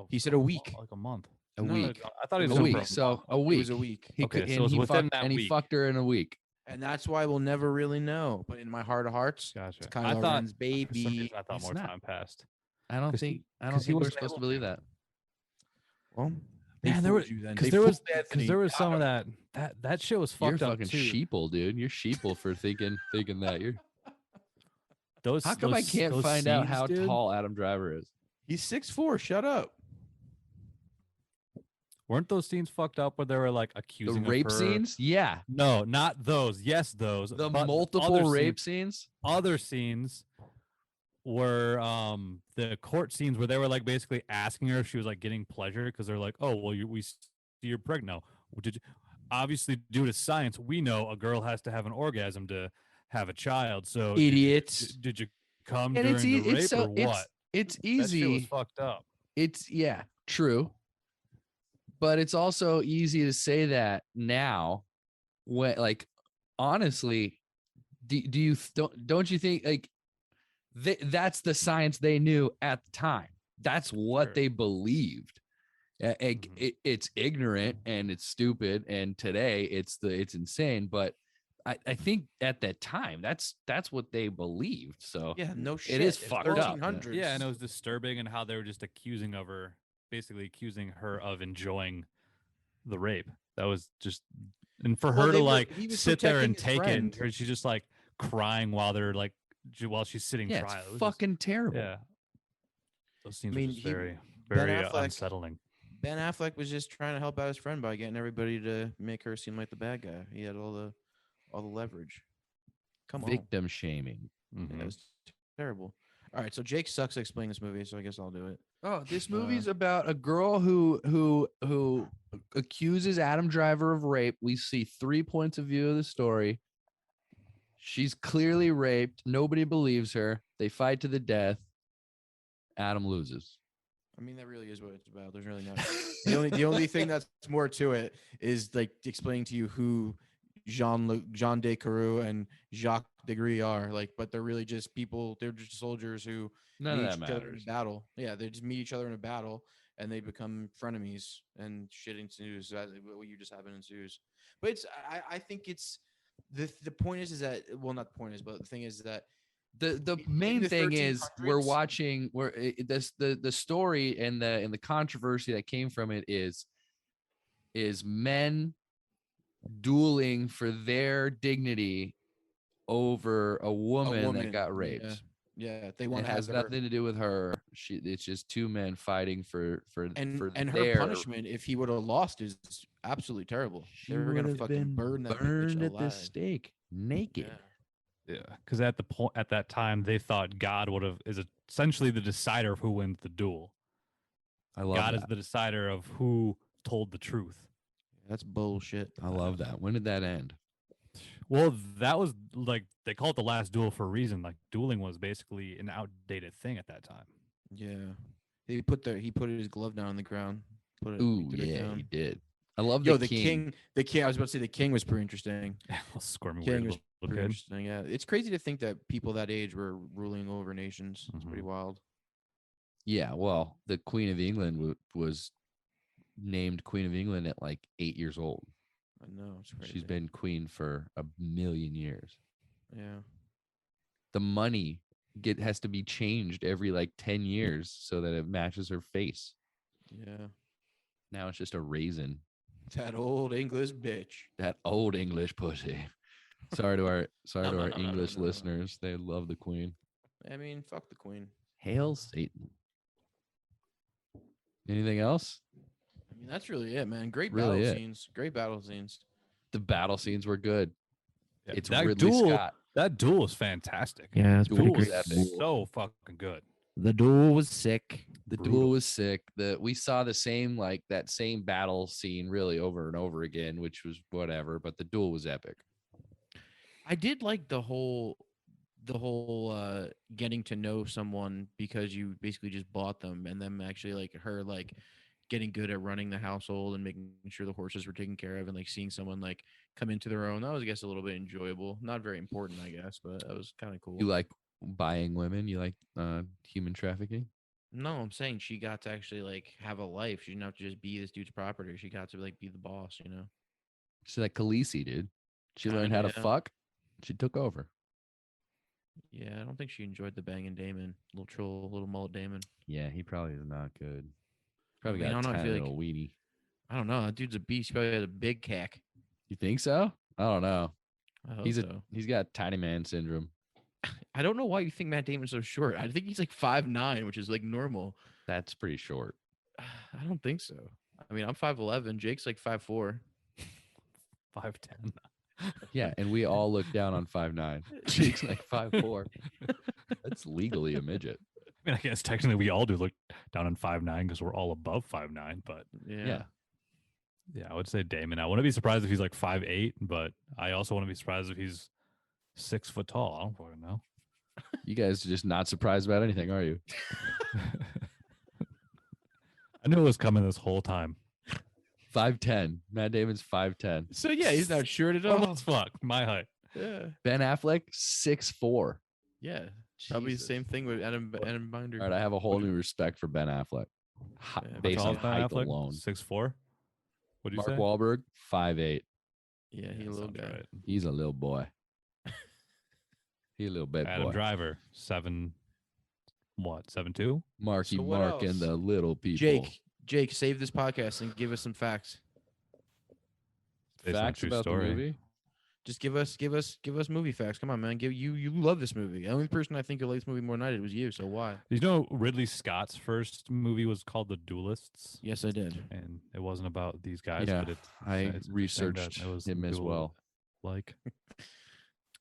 S3: He said a week.
S1: like a month.
S2: A
S3: No,
S2: week.
S1: I thought he was
S2: A
S1: gone
S2: week.
S1: for a
S2: So
S1: month.
S2: a week.
S3: It was a week.
S2: He
S1: Okay,
S2: could,
S1: so
S2: and
S1: it's
S2: he
S1: within
S2: fucked
S1: that
S2: and he
S1: week.
S2: fucked her in a week.
S3: And that's why we'll never really know. But in my heart of hearts,
S1: Gotcha.
S3: it's
S1: I
S3: Kylo
S1: thought
S3: Ren's
S1: for some
S3: baby.
S1: reason I thought
S2: It's
S1: more
S2: not.
S1: time passed.
S2: I don't
S1: 'Cause he-
S2: think. I don't
S1: 'cause he
S2: think we're
S1: wasn't
S2: supposed to
S1: able
S2: believe
S1: to.
S2: that.
S3: Well, they
S1: Man, there
S3: fooled
S1: was
S3: you then.
S1: because
S3: They
S1: there was
S3: fooled Anthony.
S1: because there was some of
S3: Got
S1: that shit was
S2: You're
S1: fucked up
S2: fucking
S1: too.
S2: sheeple, dude. You're sheeple for thinking that. You're.
S1: Those
S2: How come I
S1: those-
S2: can't
S1: those
S2: find out
S1: scenes,
S2: how
S1: dude,
S2: tall Adam Driver is?
S3: He's 6'4". Shut up.
S1: weren't those scenes fucked up where they were like
S2: The
S1: accusing
S2: rape
S1: of her?
S2: scenes? Yeah.
S1: No, not those. Yes, those.
S2: The
S1: but
S2: multiple
S1: other
S2: rape
S1: scenes,
S2: scenes?
S1: other scenes were the court scenes where they were like basically asking her if she was like getting pleasure because they're like, oh well, we see you're pregnant now. Did you? Obviously, due to science, we know a girl has to have an orgasm to have a child. So
S3: Idiots.
S1: did you come
S2: And
S1: during
S2: it's
S1: the
S2: easy.
S1: rape
S2: It's so
S1: or what?
S2: it's
S1: That shit was
S2: easy.
S1: fucked up.
S2: It's yeah, true. But it's also easy to say that now when like honestly, do you don't you think like that's the science they knew at the time. That's what
S1: Sure.
S2: they believed.
S1: Mhm.
S2: It's ignorant and it's stupid, and today it's insane. But I think at that time that's what they believed. So
S3: Yeah, no shit.
S2: is
S3: It's
S2: fucked up, yeah.
S3: 1300s.
S1: Yeah, and it was disturbing and how they were just accusing of her, basically accusing her of enjoying the rape. That was just, and for
S3: Well,
S1: her
S3: they
S1: to
S3: were-
S1: like
S3: he was
S1: sit there
S3: protecting
S1: and
S3: his
S1: take
S3: friend.
S1: it, or she's just like crying while they're like while she's sitting
S2: yeah,
S1: trial. It
S2: it's
S1: was just-
S2: fucking terrible.
S1: yeah. Those scenes
S3: mean,
S1: were just
S3: he-
S1: very,
S3: Ben
S1: very
S3: Affleck-
S1: unsettling.
S3: Ben Affleck was just trying to help out his friend by getting everybody to make her seem like the bad guy. He had all the leverage. Come on.
S2: Victim shaming.
S3: Yeah,
S1: Mhm.
S3: it was terrible. All right, so Jake sucks at explaining this movie, so I guess I'll do it.
S2: Oh, this movie's about a girl who accuses Adam Driver of rape. We see 3 points of view of the story. She's clearly raped. Nobody believes her. They fight to the death. Adam loses.
S3: I mean, that really is what it's about. There's really not. the only thing that's more to it is like explaining to you who Jean de Carew and Jacques Degree are. Like, but they're really just people. They're just soldiers who
S2: None
S3: meet
S2: of that
S3: each other in
S2: matters.
S3: a battle. Yeah, they just meet each other in a battle and they become frenemies and shit ensues. What you just happened ensues. But it's I think it's the point is that, well, not the point is, but the thing is that
S2: The
S3: in
S2: main
S3: the
S2: thing is we're
S3: 1300s
S2: watching where the story and the controversy that came from it is men dueling for their dignity over a woman that got raped.
S3: Yeah. Yeah, they want
S2: It
S3: to
S2: has
S3: have her.
S2: nothing to do with her. It's just two men fighting for
S3: And her
S2: their.
S3: punishment, if he would have lost, is absolutely terrible.
S2: She
S3: They were
S2: would
S3: gonna
S2: have
S3: fucking
S2: been
S3: burn that bitch
S2: burned at the
S3: alive.
S2: stake, naked.
S3: Yeah.
S1: Yeah, because at the point at that time they thought God would have is essentially the decider of who wins the duel.
S2: I love
S1: God is
S2: that.
S1: the decider of who told the truth.
S3: That's bullshit.
S2: I love that. When did that end?
S1: Well, that was like they call it the last duel for a reason. Like dueling was basically an outdated thing at that time.
S3: Yeah. He put his glove down on the ground.
S2: Ooh,
S3: Put it
S2: yeah,
S3: down.
S2: he did. I love
S3: Yo,
S2: the king.
S3: the king. I was about to say the king was pretty interesting.
S1: Squirmy
S3: King
S1: weird
S3: was
S1: little
S3: pretty
S1: kid.
S3: interesting. Yeah, it's crazy to think that people that age were ruling over nations. It's pretty
S1: Mhm.
S3: wild.
S2: Yeah, well, the Queen of England was named Queen of England at like 8 years old.
S3: I know it's crazy.
S2: She's been queen for a million years.
S3: Yeah.
S2: The money has to be changed every like 10 years so that it matches her face.
S3: Yeah.
S2: Now it's just a raisin.
S3: That old English bitch.
S2: That old English pussy. Sorry to our
S3: No,
S2: English
S3: no.
S2: listeners. They love the queen.
S3: I mean, fuck the queen.
S2: Hail Satan. Anything else?
S3: I mean, that's really it, man. Great
S2: Really
S3: battle
S2: it.
S3: scenes. Great battle scenes.
S2: The battle scenes were good.
S1: Yeah,
S2: It's
S1: that
S2: Ridley
S1: duel.
S2: Scott.
S1: That duel is fantastic.
S3: Yeah, that's
S2: Duel
S1: Duel
S2: was
S1: is
S2: epic.
S1: so fucking good.
S3: The duel was sick.
S2: The
S1: Brutal.
S2: duel was sick. We saw the same that same battle scene really over and over again, which was whatever. But the duel was epic.
S3: I did like the whole getting to know someone because you basically just bought them, and them actually like her like getting good at running the household and making sure the horses were taken care of, and like seeing someone like come into their own. That was, I guess, a little bit enjoyable. Not very important, I guess, but that was kind of cool.
S2: You like buying women? You like human trafficking?
S3: No, I'm saying she got to actually like have a life. She didn't have to just be this dude's property. She got to like be the boss, you know.
S2: She's like Khaleesi, dude. She learned
S3: Kinda,
S2: how to
S3: yeah.
S2: fuck. She took over.
S3: Yeah, I don't think she enjoyed the banging Damon, little troll, little mullet Damon.
S2: Yeah, he probably is not good. Probably
S3: I mean,
S2: got
S3: I
S2: a
S3: don't know, I
S2: tiny
S3: feel
S2: little weenie.
S3: I don't know. That dude's a beast. He probably has a big cack.
S2: You think so? I don't know.
S3: I hope
S2: He's
S3: so.
S2: he's got tiny man syndrome.
S3: I don't know why you think Matt Damon's so short. I think he's like 5'9", which is like normal.
S2: That's pretty short.
S3: I don't think so. I mean, I'm 5'11". Jake's like 5'4".
S1: 5'10".
S2: Yeah, and we all look down on 5'9". Jake's like 5'4". That's legally a midget.
S1: I mean, I guess technically we all do look down on 5'9" because we're all above 5'9", but
S3: Yeah.
S1: yeah, I would say Damon. I wouldn't be surprised if he's like 5'8", but I also wouldn't be surprised if he's 6 foot tall. I don't fucking know.
S2: You guys are just not surprised about anything, are you?
S1: I knew it was coming this whole time.
S2: 5'10". Matt Damon's 5'10".
S3: So yeah, he's not short at
S1: Oh,
S3: all.
S1: fuck, my height.
S3: Yeah.
S2: Ben Affleck 6'4".
S3: Yeah. Probably the
S2: Jesus.
S3: same thing with Adam Binder.
S2: All right, I have a whole new respect for Ben Affleck.
S3: Yeah,
S2: Based
S1: How tall
S2: on
S1: is Ben
S2: height
S1: Affleck?
S2: alone.
S1: 6'4". What do you
S2: Mark
S1: say?
S2: Wahlberg 5'8".
S3: Yeah, he's a
S1: that
S3: little
S1: sounds
S3: guy.
S1: right.
S2: He's a little boy. He a little bad
S1: Adam
S2: boy.
S1: Driver 7'2".
S2: Marky
S3: So what
S2: Mark and
S3: else?
S2: the little people.
S3: Jake, save this podcast and give us some facts.
S1: Based on a
S2: Facts
S1: true
S2: about
S1: story.
S2: the movie.
S3: Just give us movie facts. Come on, man. You love this movie. The only person I think who likes this movie more than I did was you. So why?
S1: Did you know Ridley Scott's first movie was called The Duelists?
S3: Yes, I did.
S1: And it wasn't about these guys,
S2: Yeah,
S1: but it's
S2: I
S1: interesting that
S2: researched
S1: it was
S2: him as
S1: duel-
S2: well.
S1: Like,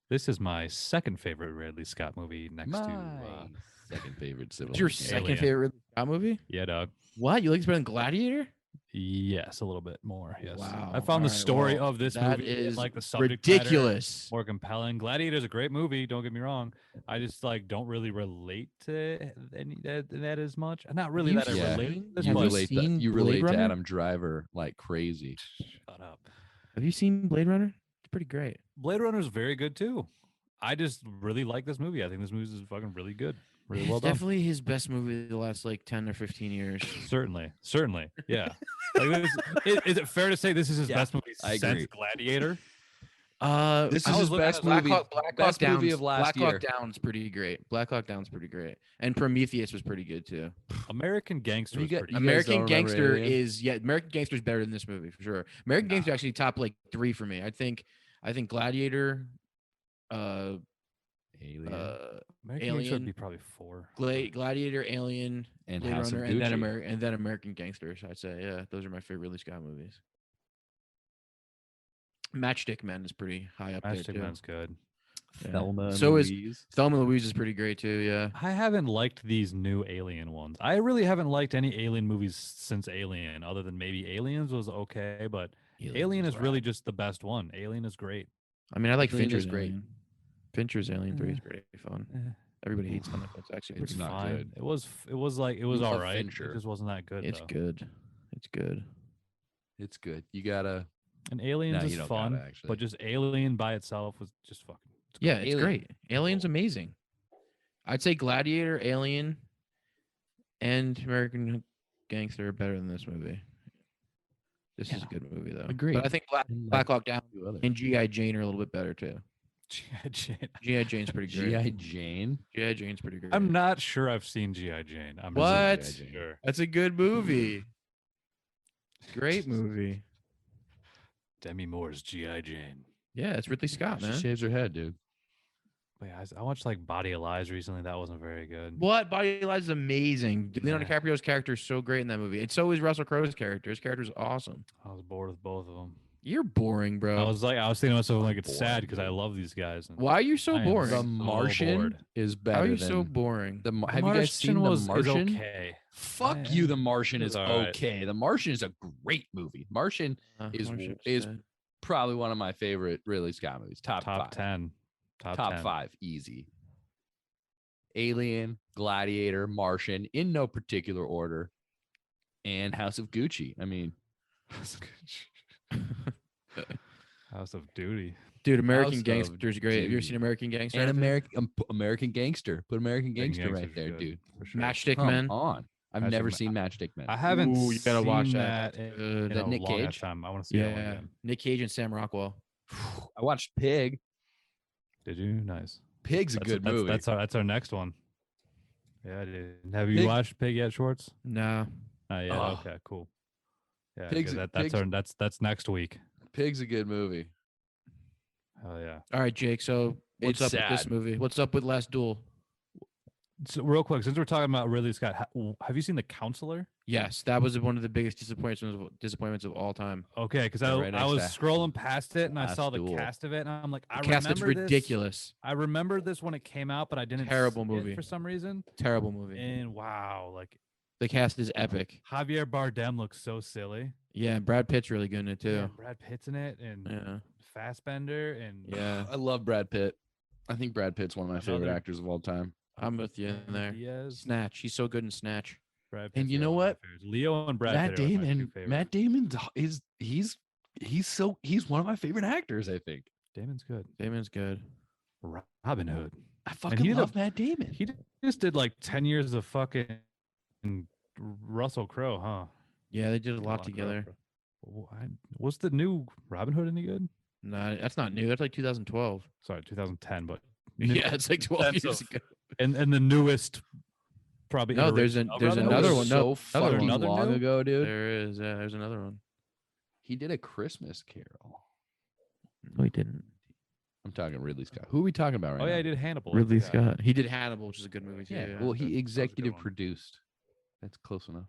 S1: this is my second favorite Ridley Scott movie next
S2: My
S1: to
S2: second favorite
S3: What's
S2: civilization.
S3: your second
S1: Alien.
S3: favorite Ridley Scott movie?
S1: yeah, dog.
S3: What? You like this better than Gladiator?
S1: Yes, a little bit more. Yes.
S3: Wow.
S1: I found the
S3: All right,
S1: story
S3: well,
S1: of this
S3: that
S1: movie
S3: is
S1: like the subject matter
S3: ridiculous.
S1: more compelling. Gladiator is a great movie. Don't get me wrong. I just like don't really relate to that as much. Not really
S3: you
S1: that I
S2: Yeah.
S1: relate.
S3: seen-
S1: As
S2: You
S3: Have you
S1: much.
S2: relate,
S3: seen
S2: you
S3: Blade
S2: relate to
S3: Runner?
S2: Adam Driver like crazy.
S1: Shut up.
S3: Have you seen Blade Runner? It's pretty great.
S1: Blade Runner is very good too. I just really like this movie. I think this movie is fucking really good. Really
S3: It's
S1: well done.
S3: definitely his best movie of the last like 10 or 15 years.
S1: Certainly. Yeah. Like is it fair to say this is his
S2: Yeah,
S1: best movie
S2: I
S1: since
S2: agree.
S1: Gladiator?
S2: This
S1: I
S2: is
S1: was
S2: his
S1: looking at
S2: best
S1: Black
S2: movie.
S3: Black
S2: Best
S3: Hawk
S2: movie
S3: Down's-
S2: of last
S3: Black
S2: year.
S3: Hawk Down's pretty great. Black Hawk Down's pretty great, and Prometheus was pretty good too.
S1: American Gangster
S2: You
S1: was
S2: get-
S1: pretty
S2: you
S1: good.
S2: guys
S3: American
S2: don't remember
S3: Gangster
S2: Alien?
S3: is American Gangster is better than this movie for sure. American
S1: Nah.
S3: Gangster actually top like 3 for me. I think Gladiator.
S2: Alien
S1: American Gangster would
S3: Alien,
S1: be probably 4.
S3: Gladiator, Alien,
S2: and
S3: Blade
S2: House
S3: Runner,
S2: of
S3: and then
S2: Gucci.
S3: American Gangsters. I'd say, yeah, those are my favorite Ridley Scott movies. Matchstick Men is pretty high up there
S1: Matchstick
S3: too.
S1: Man's good.
S3: Yeah.
S2: Thelma and
S3: So is
S2: Louise.
S3: Thelma and Louise is pretty great too. Yeah.
S1: I haven't liked these new Alien ones. I really haven't liked any Alien movies since Alien, other than maybe Aliens was okay, but Alien is really just the best one. Alien is great.
S3: I mean, I like
S2: Alien
S3: Fincher's
S2: is great.
S3: Alien. Fincher's Alien 3 is
S1: Eh.
S3: pretty fun.
S1: Eh,
S3: Everybody hates on it, but it's actually
S2: It's
S3: pretty
S2: not
S3: fun.
S2: good.
S1: It was
S2: love
S1: all right.
S2: Fincher.
S1: It just wasn't that good.
S3: It's
S1: though.
S3: good. It's good.
S2: It's good. You gotta.
S1: And Aliens
S2: No,
S1: is
S2: you don't
S1: fun,
S2: gotta, actually.
S1: but just Alien by itself was just fucking. It's
S3: Yeah,
S1: great.
S3: it's
S2: Alien.
S3: great. Alien's amazing. I'd say Gladiator, Alien, and American Gangster are better than this movie. This is a good movie though.
S2: Agreed.
S3: But I think Black Hawk Down
S2: Two others.
S3: and G.I. Jane are a little bit better too.
S1: G.I. Jane.
S3: G.I. Jane's pretty great.
S2: G.I. Jane.
S3: G.I. Jane's pretty great.
S1: I'm not sure I've seen G.I. Jane. I'm
S3: What?
S1: not
S2: G.I. Jane.
S1: sure.
S3: That's a good movie. Great movie.
S1: Demi Moore's G.I. Jane.
S3: Yeah, it's Ridley Scott,
S2: She
S3: man.
S2: shaves her head, dude.
S1: Wait, I watched like Body of Lies recently. That wasn't very good.
S3: What? Body of Lies is amazing. Leonardo
S1: Yeah.
S3: DiCaprio's character is so great in that movie. And so is Russell Crowe's character. His character's awesome.
S1: I was bored with both of them.
S3: You're boring, bro.
S1: I was thinking to myself, like, it's
S2: bored,
S1: sad because I
S2: dude.
S1: love these guys. And
S3: Why are you so
S1: I am
S3: boring?
S2: The
S1: so
S2: Martian
S1: bored.
S2: is better.
S3: How are you
S2: than
S3: so boring?
S2: the.
S1: The
S2: Have you guys seen The
S1: is
S2: Martian?
S1: okay.
S2: Fuck
S1: I-
S2: you. The Martian
S1: it
S2: is
S1: was all right.
S2: okay. The Martian is a great movie. Martian is probably one of my favorite Ridley Scott movies. Top
S1: 10.
S2: Top
S1: 10.
S2: 5, easy. Alien, Gladiator, Martian, in no particular order, and House of Gucci. I mean,
S1: House of Duty.
S3: Dude, American
S2: House of
S3: Gangster is great. Have you ever
S2: Duty.
S3: seen American Gangster?
S2: and American Gangster. Put American Gangster right
S1: Gangster's
S2: there,
S1: good,
S2: dude.
S1: for sure.
S3: Matchstick
S2: Come
S3: Men.
S2: on. I've
S1: Matchstick
S2: never
S1: Men.
S2: seen Matchstick Men.
S1: I haven't
S3: Ooh, you gotta watch
S1: seen
S3: that.
S1: that
S3: That's
S1: in,
S3: good.
S1: in
S2: That
S1: a
S2: Nick
S1: long
S2: Cage?
S1: ass time. I want to see that one
S3: Yeah,
S1: again.
S3: Nick Cage and Sam Rockwell.
S2: I watched Pig.
S1: Did you? Nice.
S2: Pig's a good movie.
S1: That's our next one. Yeah, dude. Have you
S2: Pig-
S1: watched Pig yet, Schwartz?
S3: No.
S1: Not yet.
S2: Oh.
S1: Okay, cool. Yeah,
S2: Pig's-
S1: good.
S2: Pig's-
S1: That's next week.
S2: Pig's a good movie.
S1: Hell yeah.
S3: All right, Jake. So what's
S2: It's
S3: up with this
S2: sad.
S3: movie? What's up with Last Duel?
S1: So real quick, since we're talking about Ridley Scott, have you seen The Counselor?
S3: Yes, that was one of the biggest disappointments of all time.
S1: Okay, because
S2: Yeah, right
S1: I
S2: next
S1: was
S2: to
S1: scrolling past it and I
S2: Last
S1: saw the
S2: Duel.
S1: cast of it and I'm like, I
S3: The cast is
S1: remember this.
S3: ridiculous.
S1: I remember this when it came out, but I didn't.
S3: Terrible
S1: see it
S3: movie.
S1: for some reason.
S3: Terrible movie.
S1: And wow, like
S3: The cast is epic.
S1: Javier Bardem looks so silly.
S3: Yeah, and Brad Pitt's really good in it
S1: Yeah,
S3: too.
S1: Brad Pitt's in it and
S3: Yeah.
S1: Fassbender and
S3: Yeah.
S2: I love Brad Pitt. I think Brad Pitt's one of my favorite
S1: Another-
S2: actors of all time.
S3: I'm with you in there.
S1: Diaz.
S3: Snatch. He's so good in Snatch.
S1: Brad
S2: And
S1: Pitt's
S2: you
S1: the
S2: know
S1: other one of
S2: what?
S1: my favorites. Leo and Brad
S2: Matt
S1: Pitt are my two
S2: Damon.
S1: favorites.
S2: Matt Damon is he's one of my favorite actors. I think.
S1: Damon's good.
S3: Damon's good.
S1: Robin Hood.
S2: I
S1: he
S2: fucking
S1: did
S2: love Matt Damon.
S1: He just did like 10 years of fucking Russell Crowe, huh?
S3: Yeah, they did a lot
S1: Crowe.
S3: together.
S1: Was the new Robin Hood any good?
S3: No, that's not new. That's like 2012.
S1: Sorry, 2010, but
S3: Yeah, it's like 12
S1: sense
S3: years
S1: of-
S3: ago.
S1: and the newest probably
S3: No, there's
S1: iteration
S3: there's
S1: of Robin Hood
S3: another
S1: was
S3: one.
S2: So
S3: No,
S2: fucking
S1: Another
S2: long
S1: new?
S2: ago, dude.
S3: there is. Yeah, there's another one.
S2: He did a Christmas Carol.
S3: No, he didn't.
S2: I'm talking Ridley Scott. Who are we talking about right
S1: Oh
S2: now?
S1: yeah, he did Hannibal.
S3: Ridley
S1: Yeah.
S3: Scott. He did Hannibal, which is a good movie too.
S2: Yeah.
S3: Yeah.
S2: Well,
S1: that was a
S2: he
S1: good
S2: executive
S1: one.
S2: produced. That's close enough.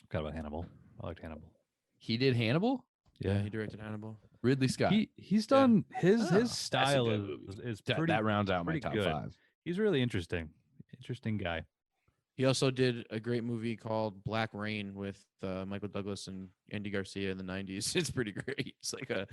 S1: Forgot about Hannibal. I liked Hannibal.
S2: He did Hannibal.
S3: yeah, he directed Hannibal.
S2: Ridley Scott.
S1: He's done his
S2: Oh, that's a
S1: style
S2: good
S1: is
S2: movie.
S1: pretty.
S2: that rounds out my
S1: pretty
S2: top
S1: good.
S2: 5.
S1: He's really interesting. Interesting guy.
S3: He also did a great movie called Black Rain with Michael Douglas and Andy Garcia in the 90s. It's pretty great. It's like a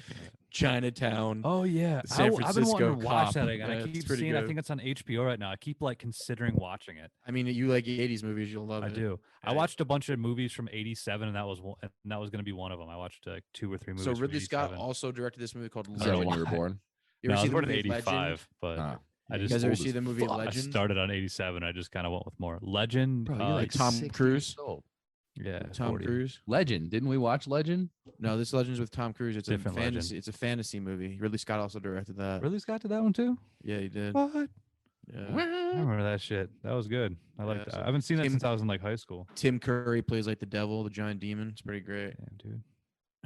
S3: Chinatown.
S1: Oh yeah,
S3: San
S1: I've been wanting
S3: Francisco
S1: to watch
S3: cop.
S1: that again.
S3: Yeah,
S1: I
S3: it's
S1: keep
S3: pretty
S1: seeing. I
S3: good.
S1: think it's on HBO right now. I keep like considering watching it.
S3: I mean, you like 80s movies, you'll love
S1: I
S3: it.
S1: do. I
S3: Yeah.
S1: watched a bunch of movies from '87, and that was going to be one of them. I watched like 2 or 3 movies.
S3: So
S1: from
S3: Ridley Scott
S1: 87.
S3: also directed this movie called
S2: Is
S1: I
S2: that
S1: don't
S3: Legend.
S2: when you were
S1: why.
S2: born?
S3: You
S1: No,
S3: ever
S1: I
S3: see
S1: was
S3: the
S1: born in
S3: movie Legend?
S1: '85, but
S2: Ah.
S1: I
S3: You
S1: just
S3: guys ever
S2: old
S3: see
S2: as
S3: the movie
S2: fuck. I
S1: I
S3: Legend?
S1: started on '87. I just kind of went with more Legend.
S2: Bro, you're like
S1: it's-
S3: Tom
S2: 60
S3: Cruise?
S2: years old.
S1: yeah,
S3: Tom
S1: 40.
S3: Cruise?
S2: Legend. Didn't we watch Legend?
S3: No, this Legend's with Tom Cruise. It's a
S1: Different
S3: fantasy.
S1: Legend.
S3: It's a fantasy movie. Ridley Scott also directed that.
S1: Ridley Scott did that one too.
S3: Yeah, he did.
S1: What?
S3: Yeah.
S1: I remember that shit. That was good. I liked.
S3: Yeah, so
S1: I haven't seen that
S3: Tim-
S1: since I was in like high school.
S3: Tim Curry plays like the devil, the giant demon. It's pretty great.
S1: Damn, dude.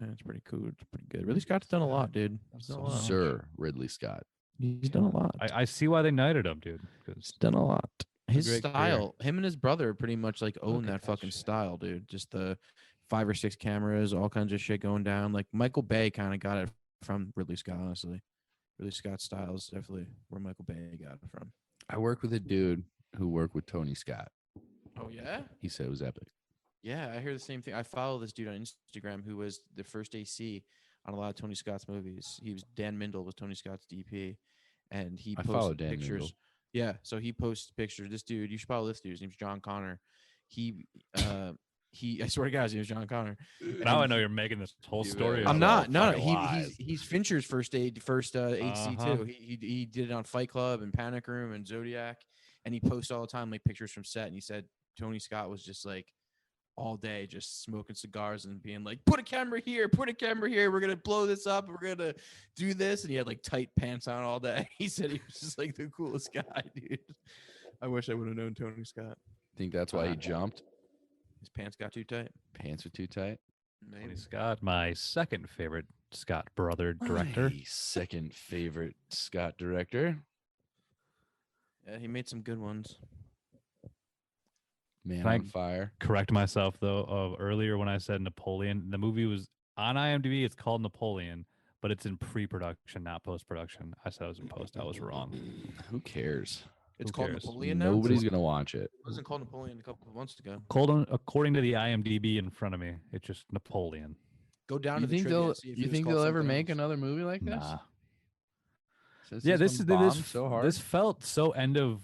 S3: Yeah, it's pretty cool. It's pretty good. Ridley Scott's done a lot, dude. He's done a lot.
S2: Sir Ridley Scott.
S3: He's done a lot.
S1: I see why they knighted him, dude.
S3: He's
S1: Because
S3: done a lot. His
S1: great career.
S3: style, him and his brother pretty much like own
S1: at
S3: that
S1: that
S3: fucking
S1: shit.
S3: style, dude. Just the 5 or 6 cameras, all kinds of shit going down. Like Michael Bay kind of got it from Ridley Scott, honestly. Ridley Scott's style is definitely where Michael Bay got it from.
S2: I work with a dude who worked with Tony Scott.
S3: Oh yeah?
S2: He said it was epic.
S3: Yeah, I hear the same thing. I follow this dude on Instagram who was the first AC on a lot of Tony Scott's movies. He was Dan Mindel was Tony Scott's DP, and he
S2: I follow
S3: posted
S2: Dan
S3: pictures.
S2: Mindel.
S3: Yeah, so he posts pictures. This dude, you should follow this dude. His name's John Connor. He I swear to God, his name was John Connor.
S1: Now I
S3: And
S1: know you're making this whole
S2: You
S1: story.
S2: better
S1: up.
S3: I'm not.
S1: All
S3: No,
S1: fucking lies.
S3: he's Fincher's first AC
S1: Uh-huh.
S3: too. He did it on Fight Club and Panic Room and Zodiac, and he posts all the time like pictures from set. And he said Tony Scott was just like all day just smoking cigars and being like, put a camera here, we're gonna blow this up, we're gonna do this. And he had like tight pants on all day. He said he was just like the coolest guy, dude. I wish I would have known Tony Scott.
S2: Think that's why he jumped?
S3: His pants got too tight.
S2: Pants were too tight.
S1: Tony Scott, my second favorite Scott brother director.
S2: My second favorite Scott director.
S3: Yeah, he made some good ones.
S2: Man
S1: Can I-
S2: on Fire.
S1: Correct myself though of earlier when I said Napoleon. The movie was on IMDb. It's called Napoleon, but it's in pre-production, not post-production. I said it was in post. I was wrong.
S2: Who cares?
S3: It's
S1: Who
S3: called
S1: cares?
S3: Napoleon now.
S2: Nobody's gonna watch it.
S3: It wasn't called Napoleon a couple of months ago.
S1: According to the IMDb in front of me, it's just Napoleon.
S3: Go down
S2: You
S3: to the
S2: think
S3: trivia,
S2: they'll?
S3: see if
S2: You
S3: it was
S2: think
S3: called
S2: they'll ever
S3: something
S2: make
S3: else.
S2: another movie like this?
S1: Nah.
S2: Since
S1: Yeah,
S2: this
S1: this
S2: one
S1: this
S2: bombed so hard.
S1: this felt so end of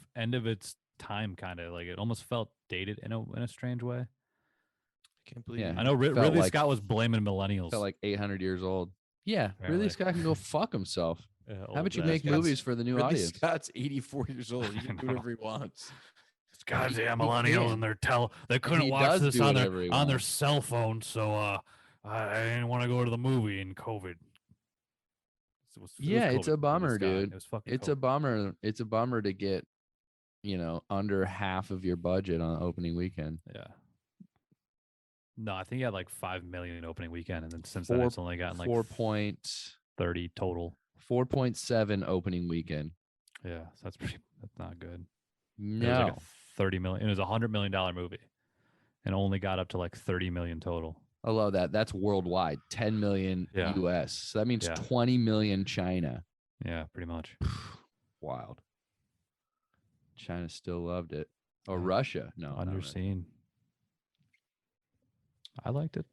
S1: its time, kind of like it almost felt dated in a strange way.
S3: I can't believe
S2: Yeah.
S3: it.
S1: I know
S2: Felt
S1: Ridley
S2: like-
S1: Scott was blaming millennials.
S2: Felt like 800 years old. Yeah,
S1: Apparently.
S2: Ridley Scott can go fuck himself. How about you make
S3: Scott's-
S2: movies for the new
S3: Ridley
S2: audience?
S3: Scott's 84 years old. He
S1: I
S3: can do
S1: know.
S3: whatever he wants.
S1: Goddamn
S2: he
S1: millennials
S2: can.
S1: and they couldn't
S2: he
S1: watch
S2: does
S1: this
S2: do
S1: on
S2: whatever he
S1: their
S2: wants.
S1: cell phone, so I didn't want to go to the movie in COVID. It was
S2: Yeah, it's
S1: COVID,
S2: a bummer,
S1: Ridley Scott.
S2: dude.
S1: It was fucking
S2: It's a
S1: COVID.
S2: bummer. It's a bummer to get, under half of your budget on opening weekend.
S1: Yeah. No, I think he had like 5 million opening weekend, and then since then
S2: Four-
S1: it's only gotten like 30 total.
S2: 4.7 opening weekend.
S1: Yeah, so that's not good. It
S2: No,
S1: was like a 30 million. It was $100 million movie, and only got up to like 30 million total.
S2: I love that. That's worldwide. 10 million
S1: Yeah.
S2: US. So that means
S1: Yeah.
S2: 20 million China.
S1: Yeah, pretty much.
S2: Wild. China still loved it. Or
S1: Yeah.
S2: Russia. No, not Russia.
S1: Underseen. I liked it.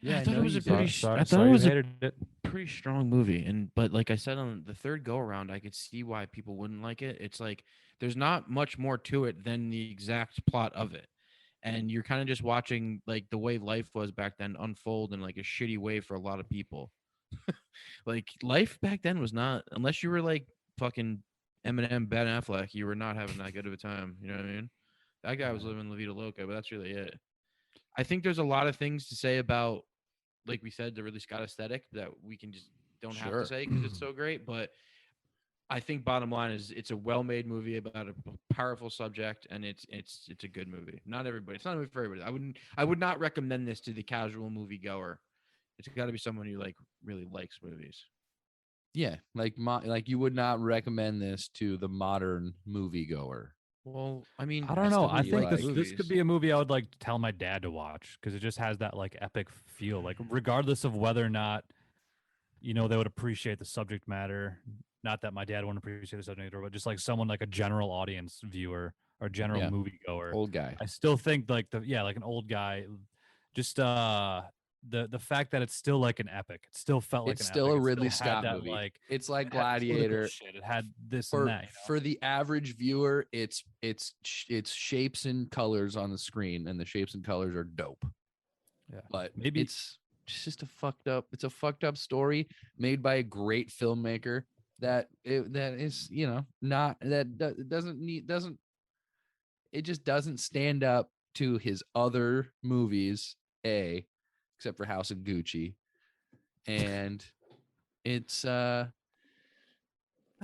S2: Yeah,
S3: I thought it was a pretty.
S1: Sorry,
S3: I thought
S1: sorry
S3: it
S1: you
S3: was a
S1: hated it.
S3: pretty strong movie, but like I said on the third go around, I could see why people wouldn't like it. It's like there's not much more to it than the exact plot of it, and you're kind of just watching like the way life was back then unfold in like a shitty way for a lot of people. Like life back then was not, unless you were like fucking Eminem, Ben Affleck, you were not having that good of a time. You know what I mean? That guy was living La Vida Loca, but that's really it. I think there's a lot of things to say about, like we said, the Ridley Scott aesthetic that we can just don't have
S2: Sure.
S3: to say because it's so great. But I think bottom line is it's a well-made movie about a powerful subject, and it's a good movie. Not everybody. It's not a movie for everybody. I would not recommend this to the casual moviegoer. It's got to be someone who like really likes movies.
S2: Yeah, like you would not recommend this to the modern moviegoer.
S3: Well, I mean,
S1: I don't know. I
S2: you
S1: think
S2: like
S1: this could be a movie I would like tell my dad to watch because it just has that like epic feel. Like regardless of whether or not, they would appreciate the subject matter. Not that my dad wouldn't appreciate the subject matter, but just like someone like a general audience viewer or general
S2: Yeah.
S1: moviegoer.
S2: Old guy.
S1: I still think like like an old guy. Just the fact that it's still like an epic. It still felt like
S2: It's
S1: an
S2: still
S1: epic.
S2: a
S1: It
S2: Ridley
S1: had
S2: Scott
S1: that,
S2: movie.
S1: Like
S2: It's like
S1: it had political
S2: Gladiator.
S1: shit. It had this
S2: For,
S1: and that.
S2: for the average viewer, it's shapes and colors on the screen, and the shapes and colors are dope.
S1: Yeah.
S2: But
S1: Maybe-
S2: it's just a fucked up story made by a great filmmaker that is not it just doesn't stand up to his other movies, except for House of Gucci, and it's I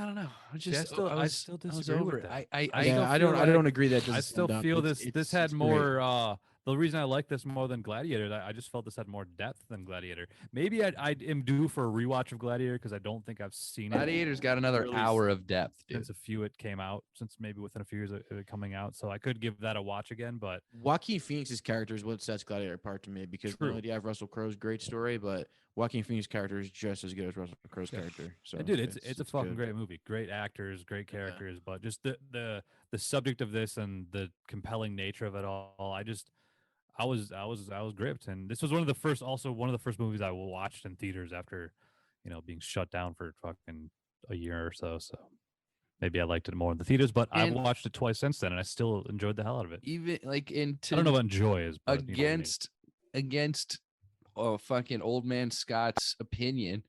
S2: don't know. I
S1: still
S2: I was
S1: disagree with
S2: over it.
S1: that.
S2: I
S3: Yeah,
S1: still
S3: I
S1: feel
S3: don't
S1: like-
S3: agree that
S1: I
S3: this
S1: still
S3: is dumb.
S1: feel
S3: It's-
S1: this
S3: it's-
S1: had
S3: it's great.
S1: more the reason I like this more than Gladiator, I just felt this had more depth than Gladiator. Maybe I am due for a rewatch of Gladiator because I don't think I've seen it.
S2: Gladiator's got another
S1: really
S2: hour of depth, dude.
S1: since a few it came out, since maybe within a few years of it coming out. So I could give that a watch again, but
S3: Joaquin Phoenix's character is what sets Gladiator apart to me because not only do you have Russell Crowe's great story, but Joaquin Phoenix's character is just as good as Russell Crowe's character. So,
S1: dude, it's a fucking
S3: good.
S1: great movie. Great actors, great characters, but just the subject of this and the compelling nature of it all, I was gripped. And this was one of the first movies I watched in theaters after, being shut down for fucking a year or so. So maybe I liked it more in the theaters, but I've
S2: And-
S1: watched it twice since then, and I still enjoyed the hell out of it.
S2: Even like
S1: I don't know what enjoy is, but
S2: against fucking old man Scott's opinion,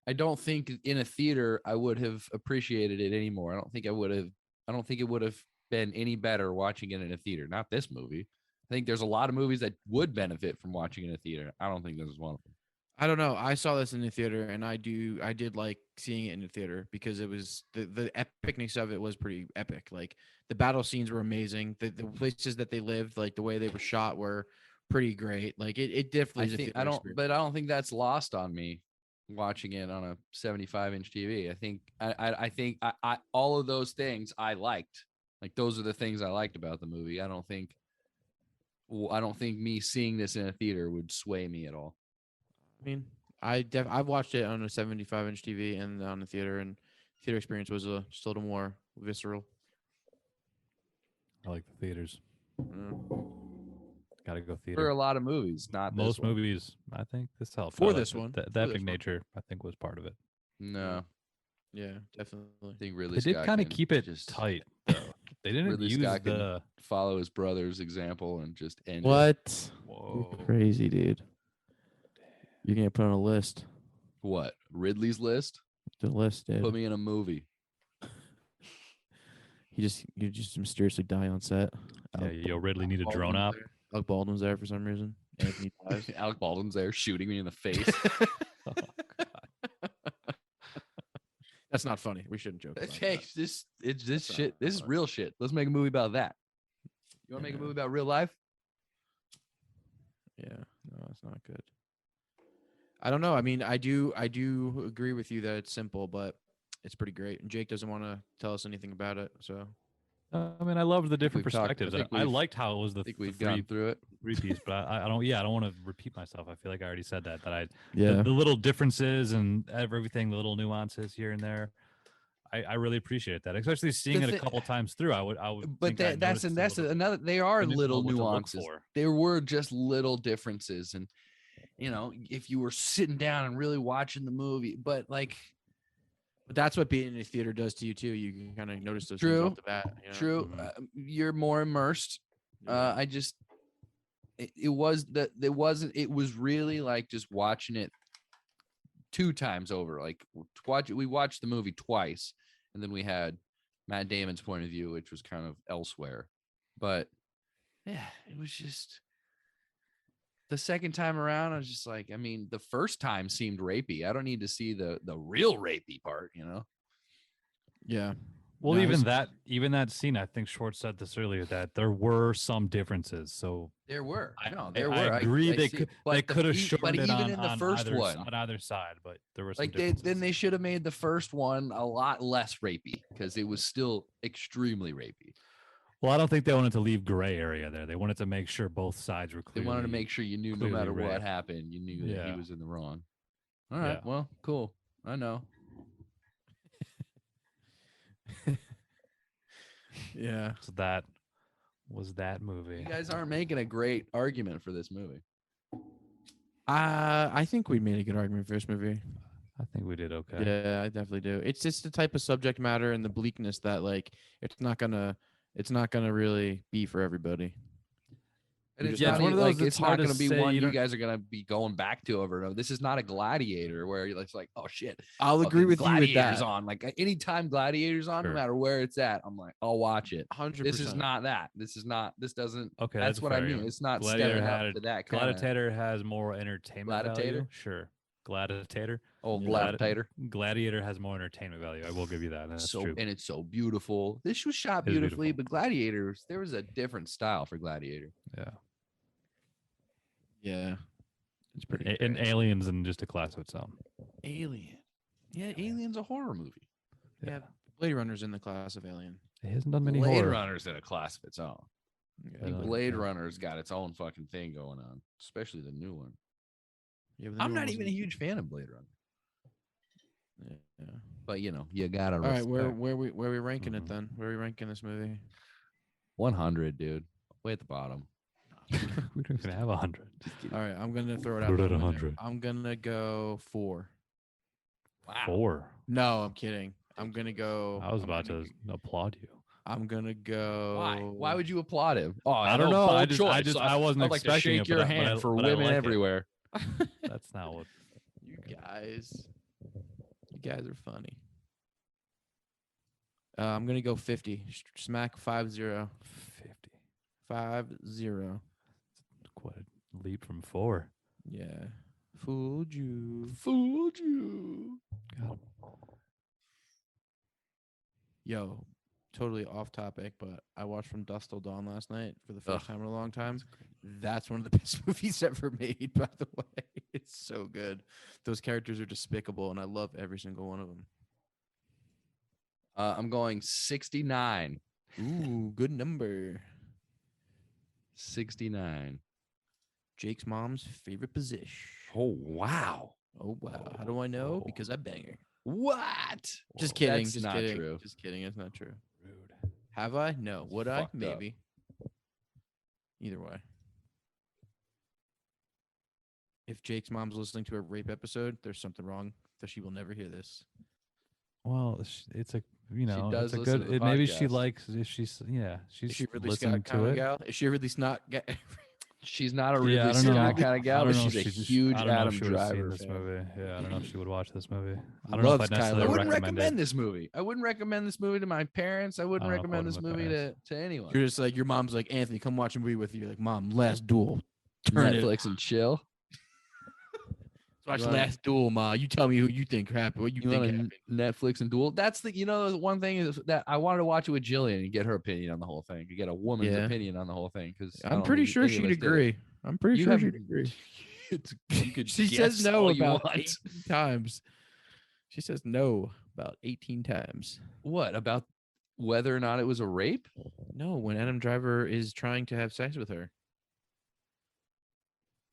S2: I don't think in a theater I would have appreciated it anymore. I don't think it would have been any better watching it in a theater. Not this movie. I think there's a lot of movies that would benefit from watching in a theater. I don't think this is one of them.
S3: I don't know. I saw this in the theater, and I did like seeing it in the theater because it was the epicness of it was pretty epic. Like the battle scenes were amazing. The places that they lived, like the way they were shot, were pretty great. Like it definitely. Is a theater experience.
S2: But I don't think that's lost on me watching it on a 75-inch TV. I think all of those things I liked. Like those are the things I liked about the movie. I don't think me seeing this in a theater would sway me at all.
S3: I mean, I've watched it on a 75-inch TV and on the theater, and theater experience was just a little more visceral.
S1: I like the theaters. Gotta go
S2: For
S1: theater.
S2: a lot of movies, not
S1: Most
S2: this one.
S1: movies. I think this helped
S3: For
S1: out.
S3: this one.
S1: The
S3: For
S1: epic
S3: this one.
S1: nature, I think, was part of it.
S2: No,
S3: Yeah, definitely.
S2: I think Ridley
S1: They did
S2: Scott
S1: kind of
S2: can
S1: keep it
S2: just
S1: tight, though. They didn't
S2: Ridley
S1: use
S2: Scott can
S1: the.
S2: follow his brother's example and just end it.
S3: What?
S1: Whoa.
S3: You're crazy, dude. You're gonna put on a list.
S2: What? Ridley's list?
S3: The list, dude.
S2: Put me in a movie.
S3: You just mysteriously die on set.
S1: Yeah, yo, Ridley need a drone op.
S3: Alec Baldwin's there for some reason. Anthony dies.
S2: Alec Baldwin's there shooting me in the face.
S1: Oh, God.
S3: That's not funny. We shouldn't joke. About
S2: Hey,
S3: that.
S2: this
S3: That's
S2: shit.
S3: not
S2: This is
S3: funny.
S2: real shit. Let's make a movie about that. You want to make a
S3: Yeah.
S2: movie about real life?
S3: Yeah, no, it's not good. I don't know. I mean, I do agree with you that it's simple, but it's pretty great. And Jake doesn't want to tell us anything about it, so
S1: I mean, I loved the different
S2: we've talked- I
S1: perspectives.
S2: think
S1: I
S2: we've-
S1: liked how it was
S2: I
S1: the
S2: think we've
S1: three
S2: gone through it.
S1: piece, but I don't. Yeah, I don't want to repeat myself. I feel like I already said that.
S3: yeah.
S1: The little differences and everything, the little nuances here and there. I really appreciate that, especially seeing
S2: The
S1: it a
S2: thi-
S1: couple times through. I would.
S2: But
S1: think I'd
S2: that's
S1: notice a little-
S2: another. They are
S1: I didn't know
S2: little
S1: what to look
S2: nuances.
S1: for.
S2: There were just little differences, and if you were sitting down and really watching the movie, but like
S3: But that's what being in a theater does to you too. You can kind of notice those
S2: True.
S3: things off the bat. You know?
S2: true,
S1: Mhm.
S2: you're more immersed.
S3: Yeah.
S2: I just it was really like just watching it 2 times over. Like we watched the movie twice, and then we had Matt Damon's point of view, which was kind of elsewhere. But yeah, it was just the second time around. I was just like, I mean, the first time seemed rapey. I don't need to see the real rapey part,
S3: yeah.
S1: Well,
S3: No,
S1: even that scene, I think Short said this earlier that there were some differences. So
S2: There were.
S1: I agree they could have shortened it
S2: even
S1: on,
S2: in the
S1: on
S2: first
S1: either,
S2: one,
S1: on either side, but there were some
S2: like
S1: differences.
S2: then they should have made the first one a lot less rapey because it was still extremely rapey.
S1: Well, I don't think they wanted to leave gray area there. They wanted to make sure both sides were
S2: They
S1: clear.
S2: wanted to make sure you knew no
S1: clearly
S2: matter what
S1: raped.
S2: happened, you knew that
S1: Yeah.
S2: he was in the wrong. All right,
S1: Yeah.
S2: well, cool. I know.
S3: Yeah.
S1: So that was that movie.
S2: You guys aren't making a great argument for this movie.
S3: I think we made a good argument for this movie.
S1: I think we did okay.
S3: Yeah, I definitely do. It's just the type of subject matter and the bleakness that like it's not gonna really be for everybody.
S2: And
S3: You
S2: it's
S3: just-
S1: Yeah,
S2: not
S1: it's one of
S2: even-
S1: those
S2: like,
S1: that's
S2: it's not
S1: hard to
S2: going to be
S1: say,
S2: one
S1: you
S2: you
S1: don't-
S2: guys are going to be going back to over and over. This is not a Gladiator where you're like, oh shit,
S3: I'll agree
S2: fucking
S3: with you with
S2: Gladiator's
S3: that.
S2: on. Like anytime Gladiator's on,
S1: Sure.
S2: no matter where it's at, I'm like, I'll watch it.
S3: 100%.
S2: This is not that. This doesn't.
S1: Okay,
S2: That's what I
S1: fair,
S2: mean.
S1: yeah.
S2: It's not
S1: Gladiator
S2: stepping
S1: had
S2: up
S1: it-
S2: to that kind of.
S1: Gladiator has more entertainment value.
S2: Gladiator?
S1: Sure. Gladiator.
S2: Oh,
S3: Yeah.
S2: Gladiator.
S1: Gladiator has more entertainment value. I will give you that. That's
S2: So
S1: true.
S2: and it's so beautiful. This was shot
S1: It is
S2: beautifully,
S1: beautiful.
S2: but Gladiators, there was a different style for Gladiator.
S1: Yeah.
S3: Yeah, it's pretty.
S1: And
S3: great.
S1: Aliens in just a class of its own.
S2: Alien. Yeah, Alien's a horror movie.
S3: Yeah, Blade Runner's in the class of Alien.
S1: It hasn't done many
S2: Blade
S1: horror.
S2: Runner's in a class of its own.
S3: Yeah,
S2: I think
S1: Yeah.
S2: Blade Runner's got its own fucking thing going on, especially the new one.
S3: yeah, but the
S2: I'm
S3: new
S2: not
S3: one
S2: even a
S3: wasn't-
S2: huge fan of Blade Runner,
S3: Yeah.
S2: but you know, you gotta
S3: All right,
S2: respect.
S3: where we ranking it
S1: Mhm.
S3: then? Where are we ranking this movie?
S2: 100, dude, way at the bottom.
S1: We don't even have 100.
S3: All right, I'm gonna throw it out.
S1: Put it
S3: there.
S1: at 100.
S3: I'm gonna go 4.
S2: Wow.
S1: 4.
S3: No, I'm kidding. I'm gonna go.
S1: I was
S3: I'm
S1: about
S3: gonna
S1: to applaud you.
S3: I'm gonna go.
S2: Why? Why would you applaud him? Oh,
S1: I don't know.
S2: bold
S1: I just
S2: choice.
S1: I wasn't
S2: I'd like to
S1: expecting
S2: shake
S1: it,
S2: your
S1: but
S2: hand for
S1: but I
S2: women
S1: like it.
S2: everywhere.
S1: That's not what.
S3: You guys are funny. I'm gonna go 50. Smack 5-0.
S1: 50.
S3: 5-0.
S1: Quite a leap from 4.
S3: Yeah. Fooled you.
S2: Fooled you.
S1: God.
S3: Yo, totally off topic, but I watched From Dusk Till Dawn last night for the first
S2: Ugh.
S3: time in a long time. That's one of the best movies ever made, by the way. It's so good. Those characters are despicable, and I love every single one of them.
S2: I'm going 69.
S3: Ooh, good number.
S2: 69.
S3: Jake's mom's favorite position.
S2: Oh, wow.
S3: Oh, wow. How do I know?
S1: Whoa.
S3: Because I bang her.
S2: What?
S3: Just
S1: Whoa.
S3: kidding.
S2: That's
S3: Just
S2: not
S3: kidding.
S2: true.
S3: Just kidding. It's not true.
S1: Rude.
S3: Have I? No. Would I?
S2: Fucked up.
S3: Maybe. Either way. If Jake's mom's listening to a rape episode, there's something wrong that she will never hear this.
S1: Well, it's a
S2: does
S1: it's a
S2: listen
S1: good.
S2: to the
S1: Maybe she
S2: podcast.
S1: likes if she's
S3: Is she really
S1: listening
S3: Scott kind
S1: to
S3: of
S1: it.
S3: gal? Is she really not?
S2: She's not a
S1: Yeah, I
S2: Ridley
S1: don't know.
S2: Scott kind of gal,
S1: I
S2: but
S1: don't know
S2: she's
S1: if
S2: a
S1: she's-
S2: huge
S1: I don't know if
S2: Adam
S1: she would've seen
S2: Driver
S1: this
S2: fan.
S1: movie. Yeah, I don't know if she would watch this movie. I don't know
S3: Loves
S1: if I necessarily
S2: I
S3: Kylo.
S2: wouldn't
S1: recommend
S2: recommend
S1: it.
S2: this movie. I wouldn't recommend this movie to my parents. I wouldn't
S1: I don't know if I
S2: recommend
S1: would
S2: this
S1: to my
S2: movie
S1: parents.
S2: to anyone.
S3: You're just like your mom's like Anthony, come watch a movie with you. You're like, Mom, Last Duel. Turn it.
S2: Netflix and chill.
S3: Watch
S2: You wanna-
S3: Last Duel, Ma. You tell me who you think happened. What you
S2: You
S3: think
S2: want
S3: happened?
S2: to Netflix and Duel? That's the the one thing is that I wanted to watch it with Jillian and get her opinion on the whole thing. To get a woman's
S3: Yeah.
S2: opinion on the whole thing because
S3: I'm pretty sure she'd agree. I'm pretty
S2: You
S3: sure
S2: have-
S3: she'd agree.
S2: You could
S3: She
S2: guess
S3: says no
S2: all you
S3: about
S2: want.
S3: 18 times. She says no about 18 times.
S2: What about whether or not it was a rape?
S3: No, when Adam Driver is trying to have sex with her.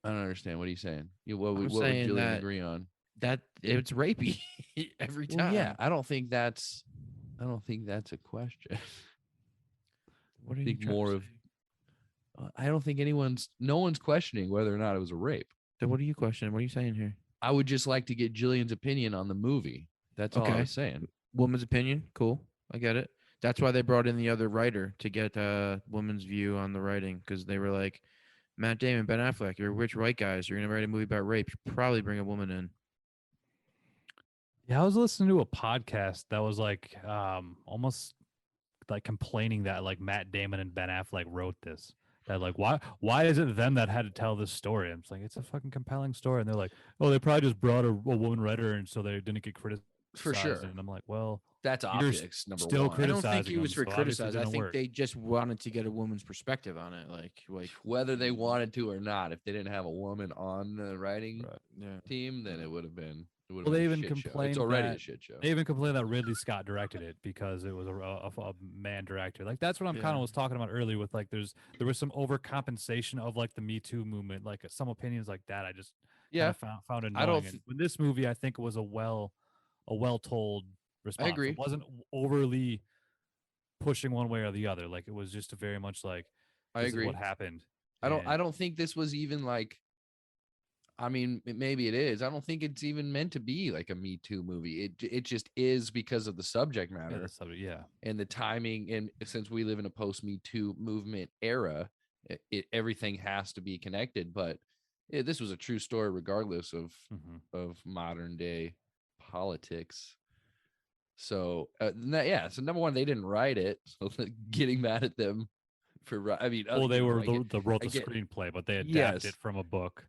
S2: I don't understand. What are you saying? What
S3: I'm
S2: would
S3: saying
S2: Jillian
S3: that-
S2: agree on?
S3: That it's rapey every time.
S2: Well, yeah, I don't think that's a question.
S3: What are
S2: I
S3: you
S2: think
S3: trying
S2: more
S3: to
S2: of
S3: say?
S2: I don't think no one's questioning whether or not it was a rape.
S3: So what are you questioning? What are you saying here?
S2: I would just like to get Jillian's opinion on the movie. That's all I
S3: Okay.
S2: was saying.
S3: Woman's opinion. Cool. I get it. That's why they brought in the other writer to get woman's view on the writing because they were like, Matt Damon, Ben Affleck, you're rich white guys. You're gonna write a movie about rape. You should probably bring a woman in.
S1: Yeah, I was listening to a podcast that was like almost like complaining that like Matt Damon and Ben Affleck wrote this. That like why is it them that had to tell this story? I'm just like, it's a fucking compelling story, and they're like, oh, they probably just brought a woman writer, and so they didn't get criticized.
S2: For sure.
S1: And I'm like, well,
S2: That's
S1: You're
S2: optics, number
S1: still
S2: one.
S3: I don't think
S1: criticizing
S3: it was
S1: them,
S3: for
S1: so obviously it
S3: criticize. I
S1: didn't
S3: think
S1: work.
S3: they just wanted to get a woman's perspective on it. Like
S2: Whether they wanted to or not, if they didn't have a woman on the writing
S1: Right.
S3: yeah.
S2: team, then it would have been.
S1: Well,
S2: been
S1: they
S2: a
S1: even
S2: shit show.
S1: complained
S2: It's already a
S1: that-
S2: shit show.
S1: They even complained that Ridley Scott directed it because it was a man director. Like that's what I'm kind
S3: Yeah.
S1: of was talking about earlier with like there was some overcompensation of like the Me Too movement. Like some opinions like that I just
S2: Yeah,
S1: found annoying.
S2: I don't
S1: And in this movie, I think it was a well told response.
S2: agree.
S1: It wasn't overly pushing one way or the other. Like it was just a very much like
S2: I
S1: this is
S2: agree.
S1: what happened.
S2: I
S1: And-
S2: don't think this was even like. I mean, maybe it is. I don't think it's even meant to be like a Me Too movie. It just is because of the subject
S1: yeah,
S2: matter
S1: the subject, yeah.
S2: and the timing. And since we live in a post Me Too movement era, everything has to be connected. But this was a true story, regardless
S1: Mhm.
S2: of modern day politics. So so number one, they didn't write it. So getting mad at them for I mean,
S1: Well, they
S2: you know,
S1: were
S2: I get-
S1: the wrote
S2: I
S1: the
S2: get-
S1: screenplay, but they adapted
S2: Yes.
S1: it from a book.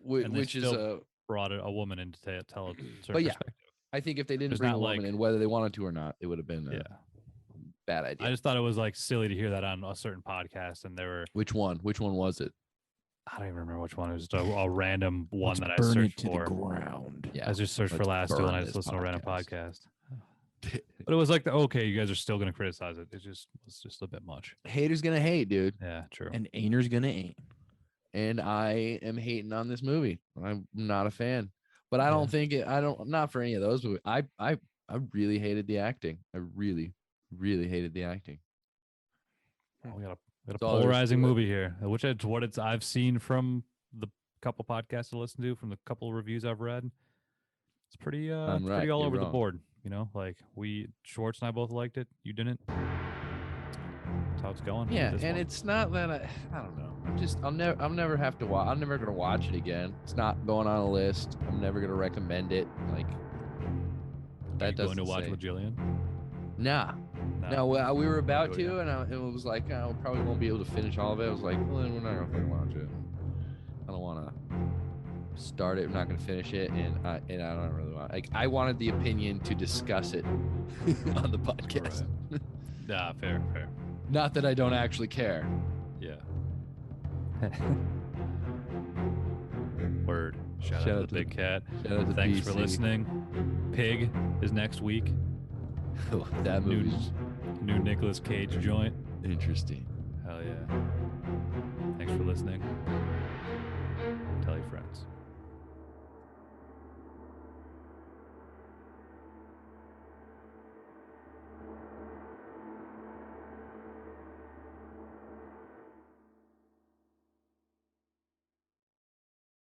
S2: whi-
S1: and they
S2: which is
S1: still brought a woman in to tell a certain
S2: But yeah,
S1: perspective.
S2: I think if they didn't
S1: There's
S2: bring a
S1: not
S2: woman
S1: like-
S2: in, whether they wanted to or not, it would have been a
S1: Yeah.
S2: bad idea.
S1: I just thought it was like silly to hear that on a certain podcast, and they were
S2: Which one? Which one was it?
S1: I don't even remember which one. It was a random one
S3: Let's
S1: that I
S3: burn it
S1: searched
S3: to
S1: for.
S3: the ground.
S2: Yeah.
S1: I just searched for
S2: let's
S1: Last Duel and
S2: burn
S1: I just
S2: this
S1: listened to a random
S2: podcast.
S1: podcast. But it was like, okay, you guys are still going to criticize it. It just was just a bit much.
S2: Haters gonna hate, dude.
S1: Yeah, true.
S3: And Ainer's gonna aim.
S2: And I am hating on this movie. I'm not a fan. But I don't think it. I don't. Not for any of those movies. I really hated the acting. I really, really hated the acting.
S1: We got a
S2: That's all there is
S1: polarizing
S2: to it.
S1: movie here, which is what I've seen from the couple podcasts I listened to, from the couple reviews I've read. It's pretty
S2: I'm
S1: it's
S2: right,
S1: pretty all
S2: you're
S1: over the
S2: wrong.
S1: board. You know, like Schwartz and I both liked it. You didn't. That's how it's going. with
S2: Yeah,
S1: this
S2: and
S1: one.
S2: it's not that I don't know. I'll never have to watch. I'm never gonna watch it again. It's not going on a list. I'm never gonna recommend it. Like
S1: Are
S2: that
S1: you going
S2: doesn't
S1: to watch
S2: say.
S1: with Jillian?
S2: Nah.
S1: No.
S2: No, well, we were about
S1: do it,
S2: to, and it was like, I probably won't be able to finish all of it. I was like, well, then we're not gonna fucking watch it. I don't want to start it. I'm not gonna finish it, and I don't really want. Like, I wanted the opinion to discuss it on the podcast.
S1: Right. Nah, fair.
S2: Not that I don't actually care.
S1: Yeah. Word. Shout out to the big cat.
S2: Shout out to
S1: Thanks for
S2: BC.
S1: listening. Pig is next week.
S2: Oh, that
S1: New-
S2: movie's
S1: New Nicolas Cage joint.
S2: interesting.
S1: Hell yeah. Thanks for listening. Tell your friends.